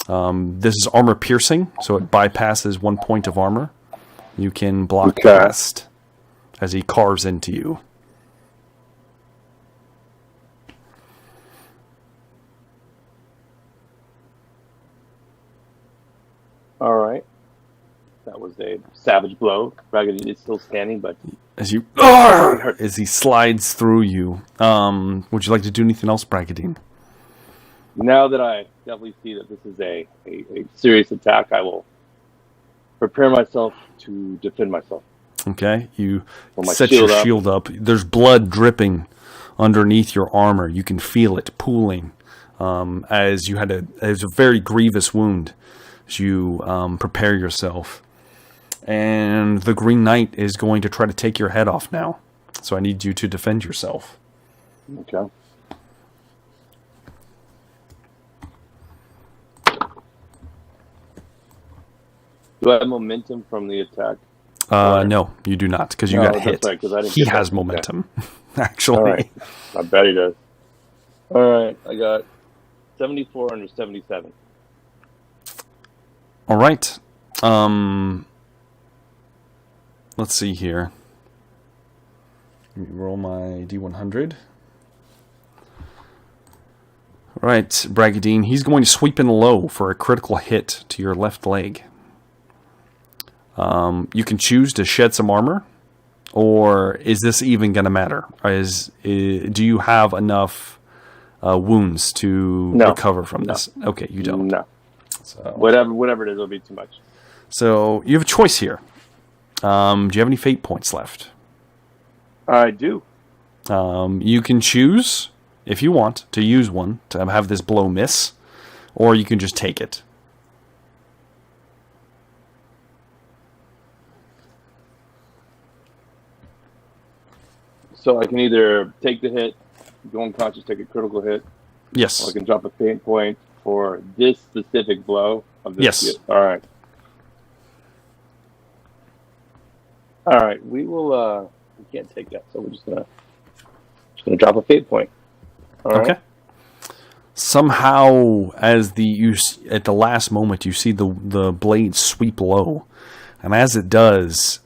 This is armor piercing, so it bypasses 1 point of armor. You can block Okay. past as he carves into you. All right. That was a savage blow. Raggedy is still standing, but As you as he slides through you. Would you like to do anything else, Bragadine? now that I definitely see that this is a serious attack, I will prepare myself to defend myself. Okay, you Pull my set your shield up. shield up. There's blood dripping underneath your armor. You can feel it pooling as you had a very grievous wound as you prepare yourself. And the Green Knight is going to try to take your head off now. So I need you to defend yourself. Okay. Do I have momentum from the attack? No, you do not, because you No, got that's hit. right, 'cause I didn't He get has that. momentum, actually. All right. I bet he does. All right. I got 74 under 77. All right. Let's see here. Let me roll my D100. All right, Bragadine. He's going to sweep in low for a critical hit to your left leg. You can choose to shed some armor, or is this even going to matter? Do you have enough wounds to No. recover from this? Okay, you don't. No. So, Whatever it is, it'll be too much. so you have a choice here. Do you have any fate points left? I do. You can choose, if you want, to use one to have this blow miss, or you can just take it. So I can either take the hit, go unconscious, take a critical hit, or I Yes. can drop a fate point for this specific blow of this. Yes. All right. All right. We will. We can't take that, so we're just gonna drop a fate point. All right. Okay. Somehow, at the last moment, you see the blade sweep low, and as it does,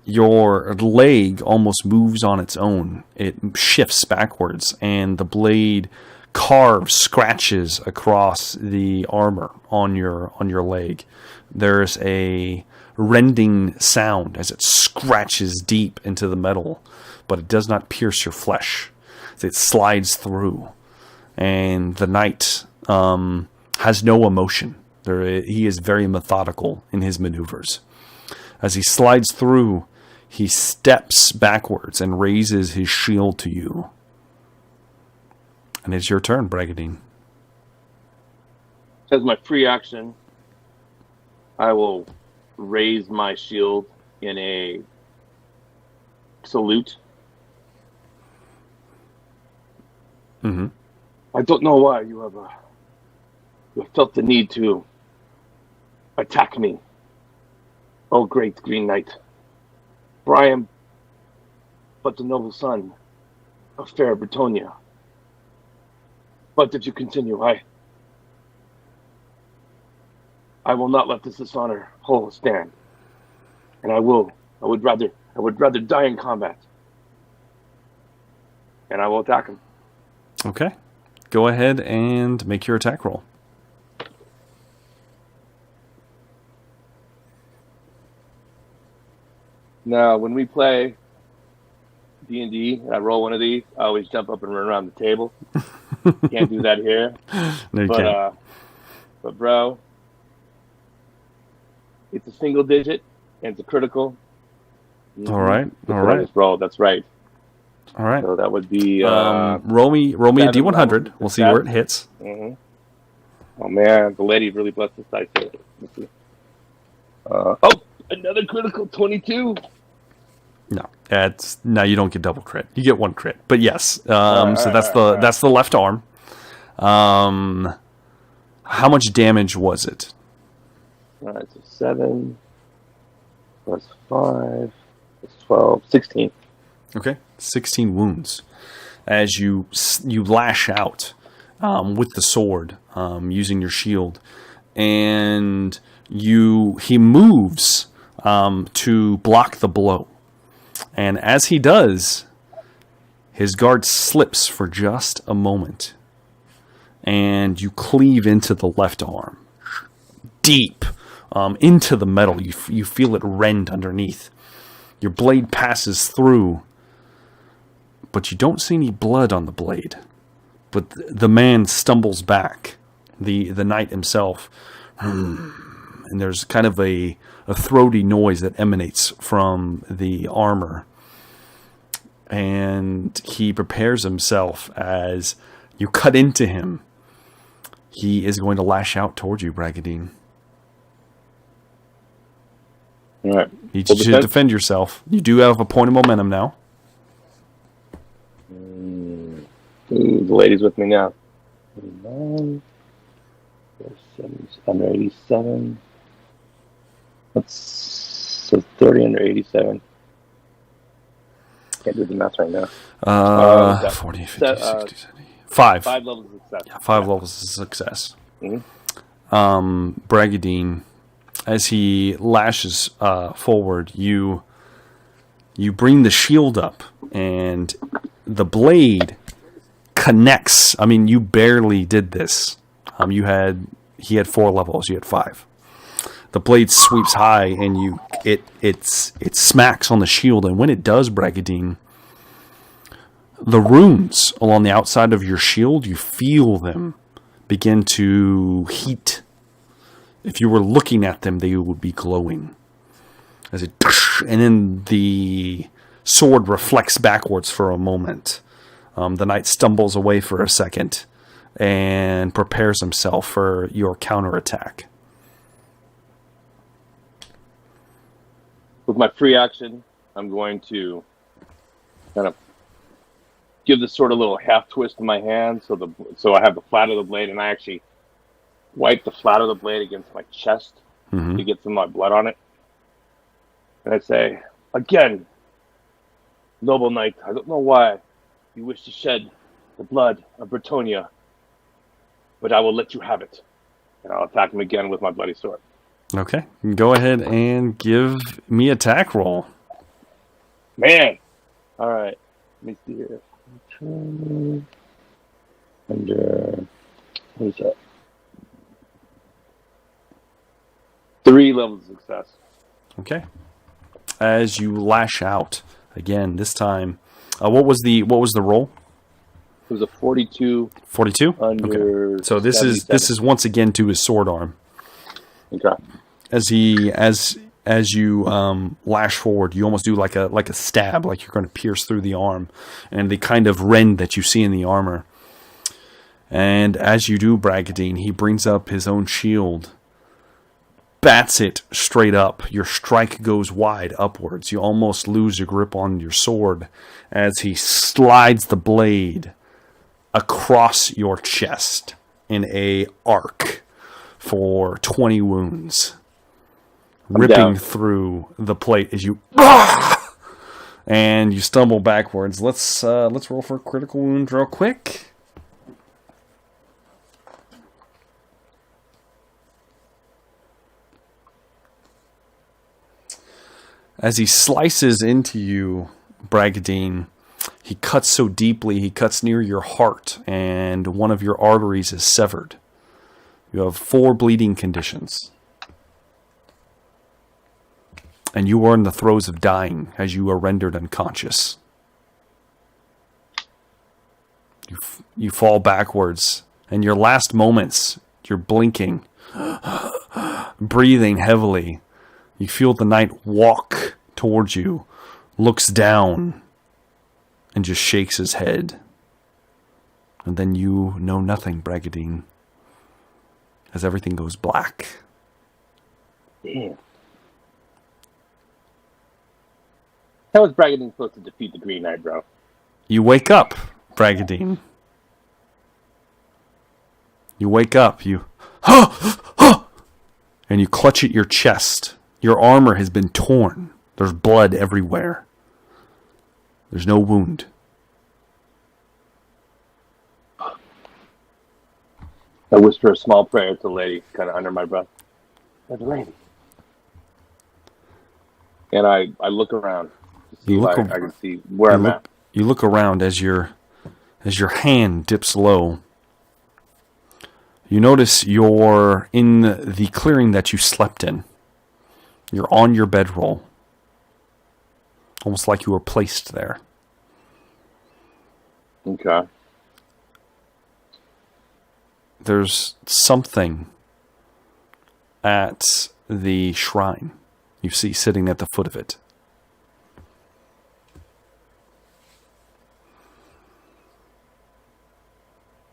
your leg almost moves on its own. It shifts backwards, and the blade carves scratches across the armor on your leg. There's a rending sound as it scratches deep into the metal, but it does not pierce your flesh. It slides through, and the knight has no emotion. He is very methodical in his maneuvers. As he slides through, he steps backwards and raises his shield to you. And it's your turn, Bragadine. As my free action, I will raise my shield in a salute. Mm-hmm. I don't know why you have felt the need to attack me, oh great Green Knight. For I am but the noble son of fair Bretonia. But if you continue, I will not let this dishonor stand, and I would rather die in combat, and I will attack him. Okay. Go ahead and make your attack roll. Now, when we play D&D, and I roll one of these, I always jump up and run around the table. Can't do that here. No, you can't. But bro, it's a single digit, and it's a critical. All right. That's All what I right. just rolled. That's right. All right. So that would be. Roll me a 7 D100. We'll see where it hits. Mhm. Oh man, the lady really blessed this dice here. Let's see. Another critical 22. No, you don't get double crit. You get one crit. But yes. So that's right. the left arm. How much damage was it? All right, so 7 plus 5 plus 12, 16. Okay. 16 wounds. As you lash out, with the sword, using your shield, and he moves to block the blow. And as he does, his guard slips for just a moment, and you cleave into the left arm, deep into the metal. You feel it rend underneath. Your blade passes through, but you don't see any blood on the blade. But the man stumbles back, the knight himself, and there's kind of a throaty noise that emanates from the armor. And he prepares himself as you cut into him. He is going to lash out towards you, Bragadine. All right. You should defend yourself. You do have a point of momentum now. Ooh, the lady's with me now. Under 87. So 30 under 87. Can't do the math right now. 40, 50, 60, 70. 5. 5 levels of success. Yeah, 5 levels of success. Mm-hmm. Bragadine, as he lashes forward, you bring the shield up, and the blade connects. I mean, you barely did this. He had 4 levels. You had 5. The blade sweeps high, and it smacks on the shield. And when it does, Bragadine, the runes along the outside of your shield, you feel them begin to heat. If you were looking at them, they would be glowing. And then the sword reflects backwards for a moment. The knight stumbles away for a second and prepares himself for your counterattack. With my free action, I'm going to kind of give this sword a little half twist in my hand, so I have the flat of the blade, and I actually wipe the flat of the blade against my chest to get some of my blood on it. And I say, again, noble knight, I don't know why you wish to shed the blood of Bretonia, but I will let you have it. And I'll attack him again with my bloody sword. Okay. Go ahead and give me attack roll. Man! Alright. Let me see here. Under... What is that? 3 levels of success. Okay. As you lash out again, this time, what was the roll? It was a 42. 42. Under. Okay. So this is once again to his sword arm. Okay. As you lash forward, you almost do like a stab, like you're going to pierce through the arm, and the kind of rend that you see in the armor. And as you do, Bragadine, he brings up his own shield, bats it straight up. Your strike goes wide upwards. You almost lose your grip on your sword as he slides the blade across your chest in a arc for 20 wounds, ripping through the plate as you and you stumble backwards. Let's roll for a critical wound real quick. As he slices into you, Bragadine, he cuts so deeply, he cuts near your heart, and one of your arteries is severed. You have 4 bleeding conditions. And you are in the throes of dying as you are rendered unconscious. You fall backwards, and your last moments, you're blinking, breathing heavily. You feel the knight walk towards you, looks down, and just shakes his head. And then you know nothing, Bragadine, as everything goes black. Damn. How was Bragadine supposed to defeat the Green Knight, bro? You wake up, Bragadine. You wake up, and you clutch at your chest. Your armor has been torn. There's blood everywhere. There's no wound. I whisper a small prayer to the lady, kind of under my breath. The lady. And I look around to see if I can see where I'm at. You look around as your hand dips low. You notice you're in the clearing that you slept in. You're on your bedroll. Almost like you were placed there. Okay. There's something at the shrine you see sitting at the foot of it.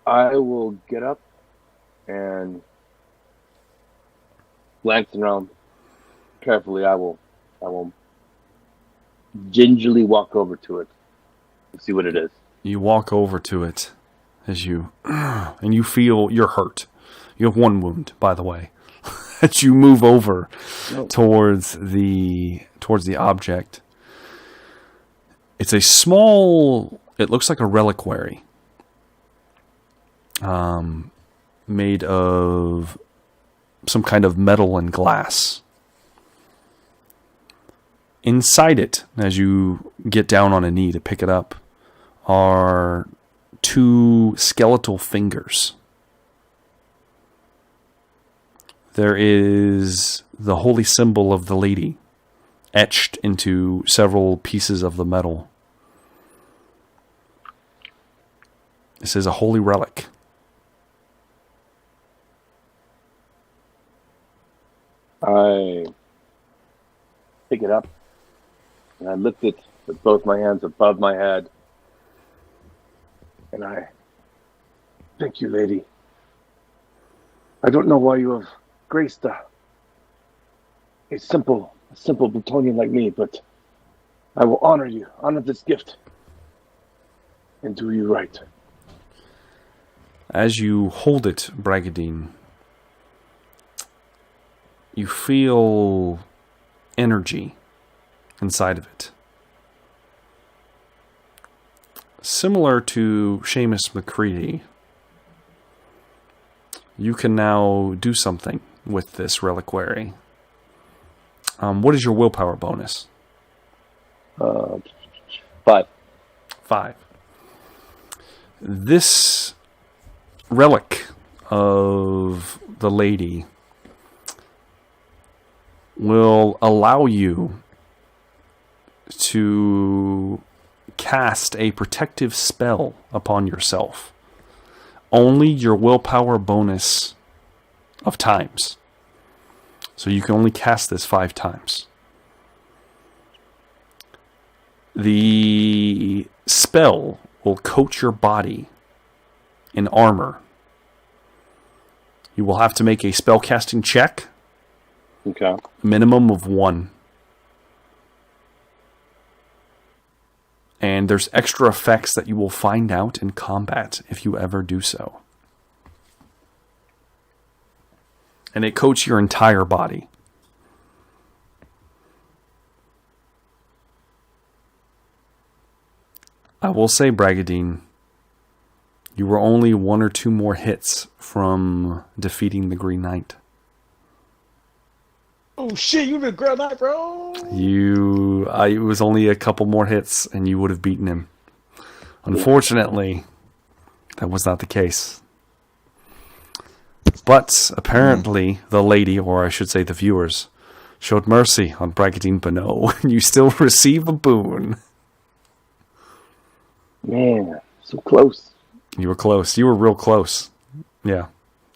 I will get up and glancing around carefully, I will gingerly walk over to it and see what it is. You walk over to it as and you feel you're hurt. You have one wound, by the way. As you move over towards the object. It's a small, it looks like a reliquary. Made of some kind of metal and glass. Inside it, as you get down on a knee to pick it up, are 2 skeletal fingers. There is the holy symbol of the lady etched into several pieces of the metal. This is a holy relic. I pick it up and I lift it with both my hands above my head. And I thank you, lady. I don't know why you have graced a simple Plutonian like me, but I will honor you, honor this gift, and do you right. As you hold it, Bragadine, you feel energy inside of it. Similar to Seamus McCready, you can now do something with this reliquary. What is your willpower bonus? 5. 5. This relic of the lady will allow you to cast a protective spell upon yourself. Only your willpower bonus of times. So you can only cast this 5 times. The spell will coat your body in armor. You will have to make a spellcasting check. Okay. Minimum of 1. And there's extra effects that you will find out in combat if you ever do so. And it coats your entire body. I will say, Bragadine, you were only 1 or 2 more hits from defeating the Green Knight. Oh shit, you been grab that, bro. It was only a couple more hits and you would have beaten him. Unfortunately, that was not the case. But apparently the lady, or I should say the viewers, showed mercy on Bragadine Bonneau, and you still receive a boon. Man, so close. You were close. You were real close. Yeah.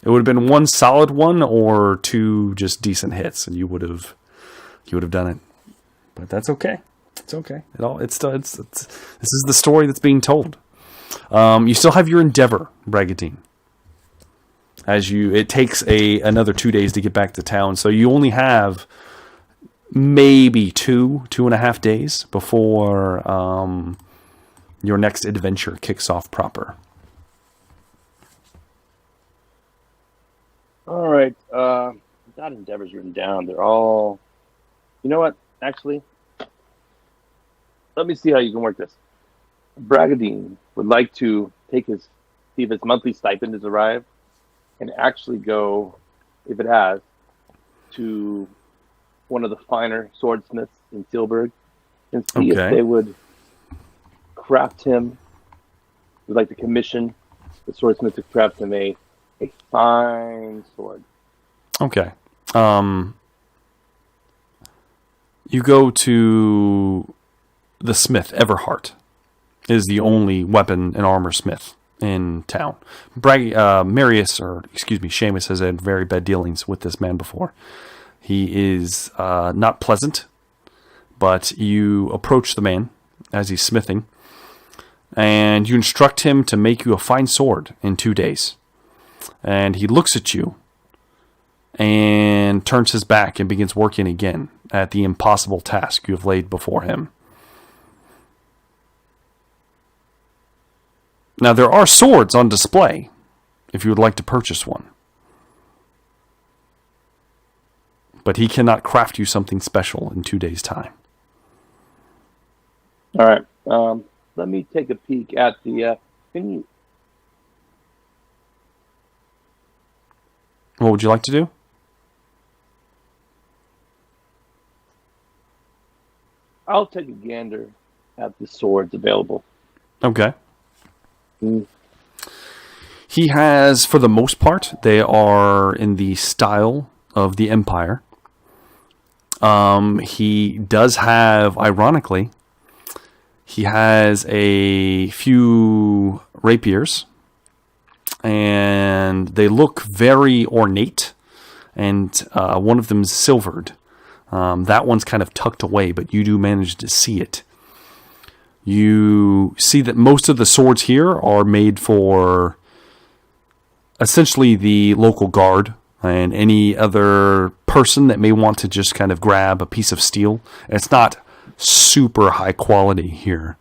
It would have been 1 solid one or 2 just decent hits, and you would have done it. But that's okay. It's okay. This is the story that's being told. You still have your endeavor, Bragadine. It takes another 2 days to get back to town, so you only have maybe 2.5 days before your next adventure kicks off proper. All right. Got endeavors written down. They're all... You know what? Actually, let me see how you can work this. Bragadine would like to see if his monthly stipend has arrived. and actually go, if it has, to one of the finer swordsmiths in Sealburg and see if they would craft him. We'd like to commission the swordsmith to craft him a fine sword. Okay. You go to the smith, Everhart, is the only weapon and armor smith in town. Seamus has had very bad dealings with this man before. He is not pleasant, but you approach the man as he's smithing, and you instruct him to make you a fine sword in 2 days. And he looks at you and turns his back and begins working again at the impossible task you have laid before him. Now, there are swords on display if you would like to purchase one. But he cannot craft you something special in 2 days' time. All right. Let me take a peek at the... What would you like to do? I'll take a gander at the swords available. Okay. He has, for the most part, they are in the style of the Empire. He does have, ironically, he has a few rapiers, and they look very ornate, and one of them is silvered. That one's kind of tucked away, but you do manage to see it. You see that most of the swords here are made for essentially the local guard and any other person that may want to just kind of grab a piece of steel. It's not super high quality here,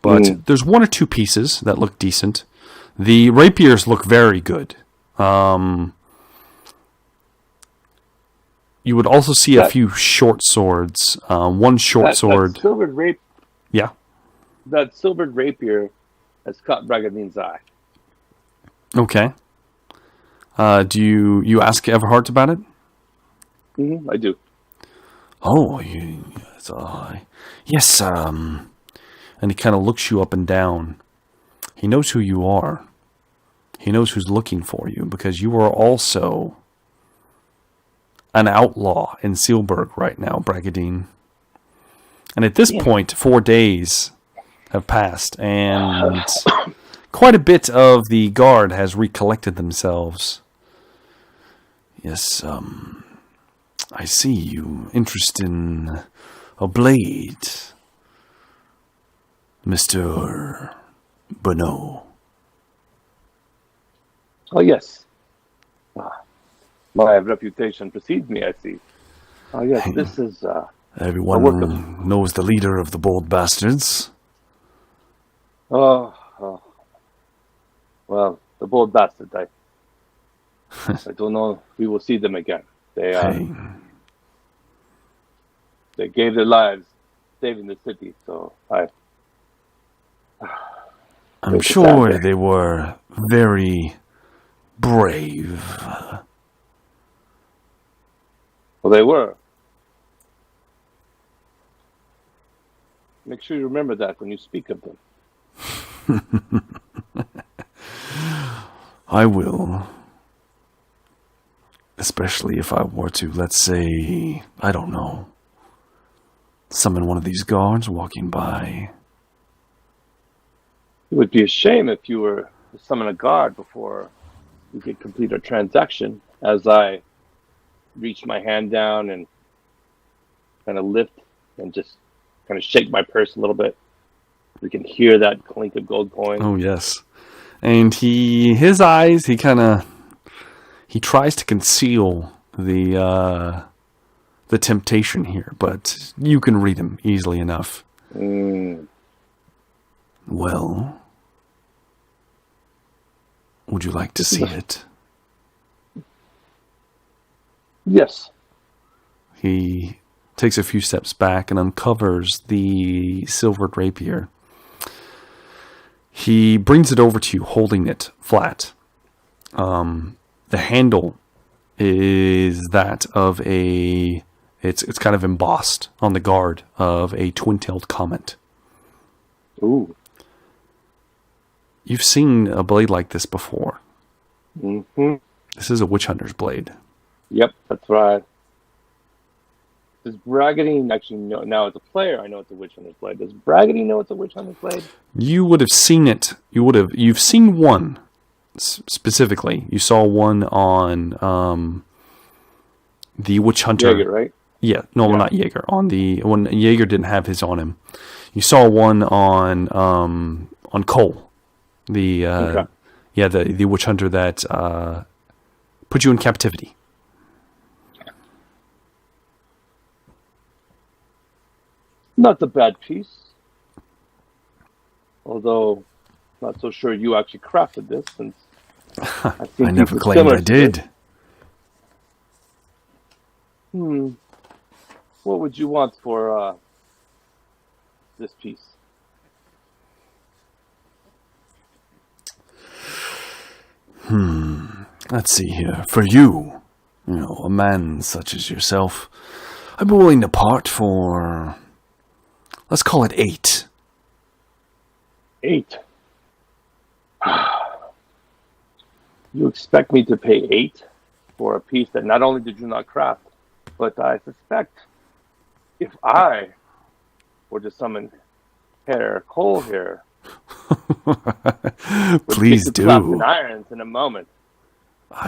but there's one or two pieces that look decent. The rapiers look very good. You would also see a few short swords. One short sword. That silvered Yeah. That silvered rapier has caught Bragadine's eye. Okay. Do you ask Everhart about it? I do. Oh, yes. And he kind of looks you up and down. He knows who you are. He knows who's looking for you, because you are also an outlaw in Sealburg right now, Bragadine. And at this point, 4 days have passed, and quite a bit of the guard has recollected themselves. Yes, I see you. Interest in a blade, Mr. Bonneau. Oh, yes. My reputation precedes me, I see. Oh, yes, this is... Everyone knows the leader of the Bold Bastards. Oh. Well, the Bold Bastards, I don't know if we will see them again. They gave their lives saving the city, so I'm sure they were very brave. Well, they were. Make sure you remember that when you speak of them. I will. Especially if I were to, let's say, I don't know, summon one of these guards walking by. It would be a shame if you were to summon a guard before we could complete our transaction. As I reach my hand down and kind of lift and just kind of shake my purse a little bit. We can hear that clink of gold coins. Oh, yes. And his eyes, he tries to conceal the temptation here, but you can read him easily enough. Well, would you like to see it? Yes. He takes a few steps back and uncovers the silvered rapier. He brings it over to you, holding it flat. The handle is that of a... It's kind of embossed on the guard of a twin-tailed comet. Ooh. You've seen a blade like this before. Mm-hmm. This is a witch hunter's blade. Yep, that's right. Does Braggedy actually know? Now, as a player, I know it's a witch hunter's blade. Does Braggedy know it's a witch hunter's blade? You would have seen it. You've seen one specifically. You saw one on the witch hunter. Jaeger, right? Yeah, no, Yeah. not Jaeger. When Jaeger didn't have his on him, you saw one on Cole. The the witch hunter that put you in captivity. Not a bad piece. Although, not so sure you actually crafted this, since I think I never these are claimed similar I to did. this. What would you want for this piece? Let's see here. For you, a man such as yourself, I'd be willing to part for, let's call it 8. 8. You expect me to pay 8 for a piece that not only did you not craft, but I suspect if I were to summon Herr Cole here, Please would kick the clap in do. irons in a moment.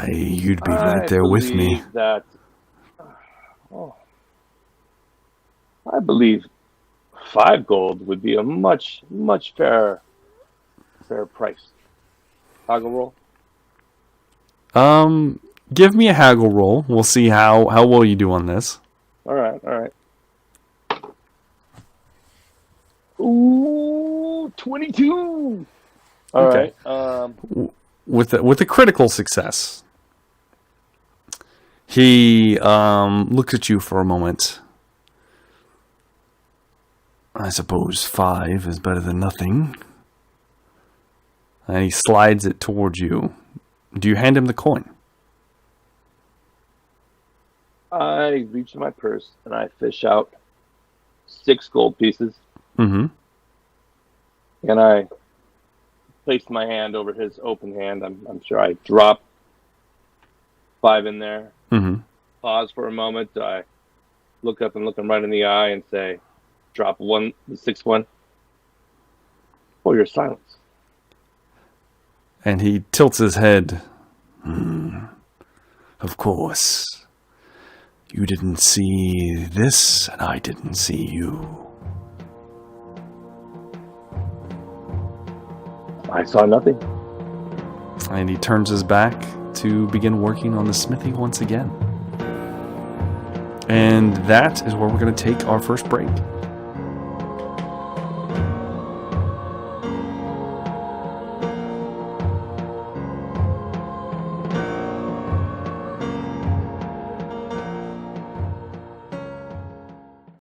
You'd be right there with me. I believe 5 gold would be a much fair price. Haggle roll. Give me a haggle roll. We'll see how well you do on this. All right. Ooh, 22. All Okay. right. With a critical success, he looks at you for a moment. I suppose 5 is better than nothing. And he slides it towards you. Do you hand him the coin? I reach in my purse and I fish out 6 gold pieces. Mm-hmm. And I place my hand over his open hand. I'm sure I drop 5 in there. Mm-hmm. Pause for a moment. I look up and look him right in the eye and say, drop the 6th one. Oh, your silence. And he tilts his head. Of course. You didn't see this, and I didn't see you. I saw nothing. And he turns his back to begin working on the smithy once again. And that is where we're going to take our first break.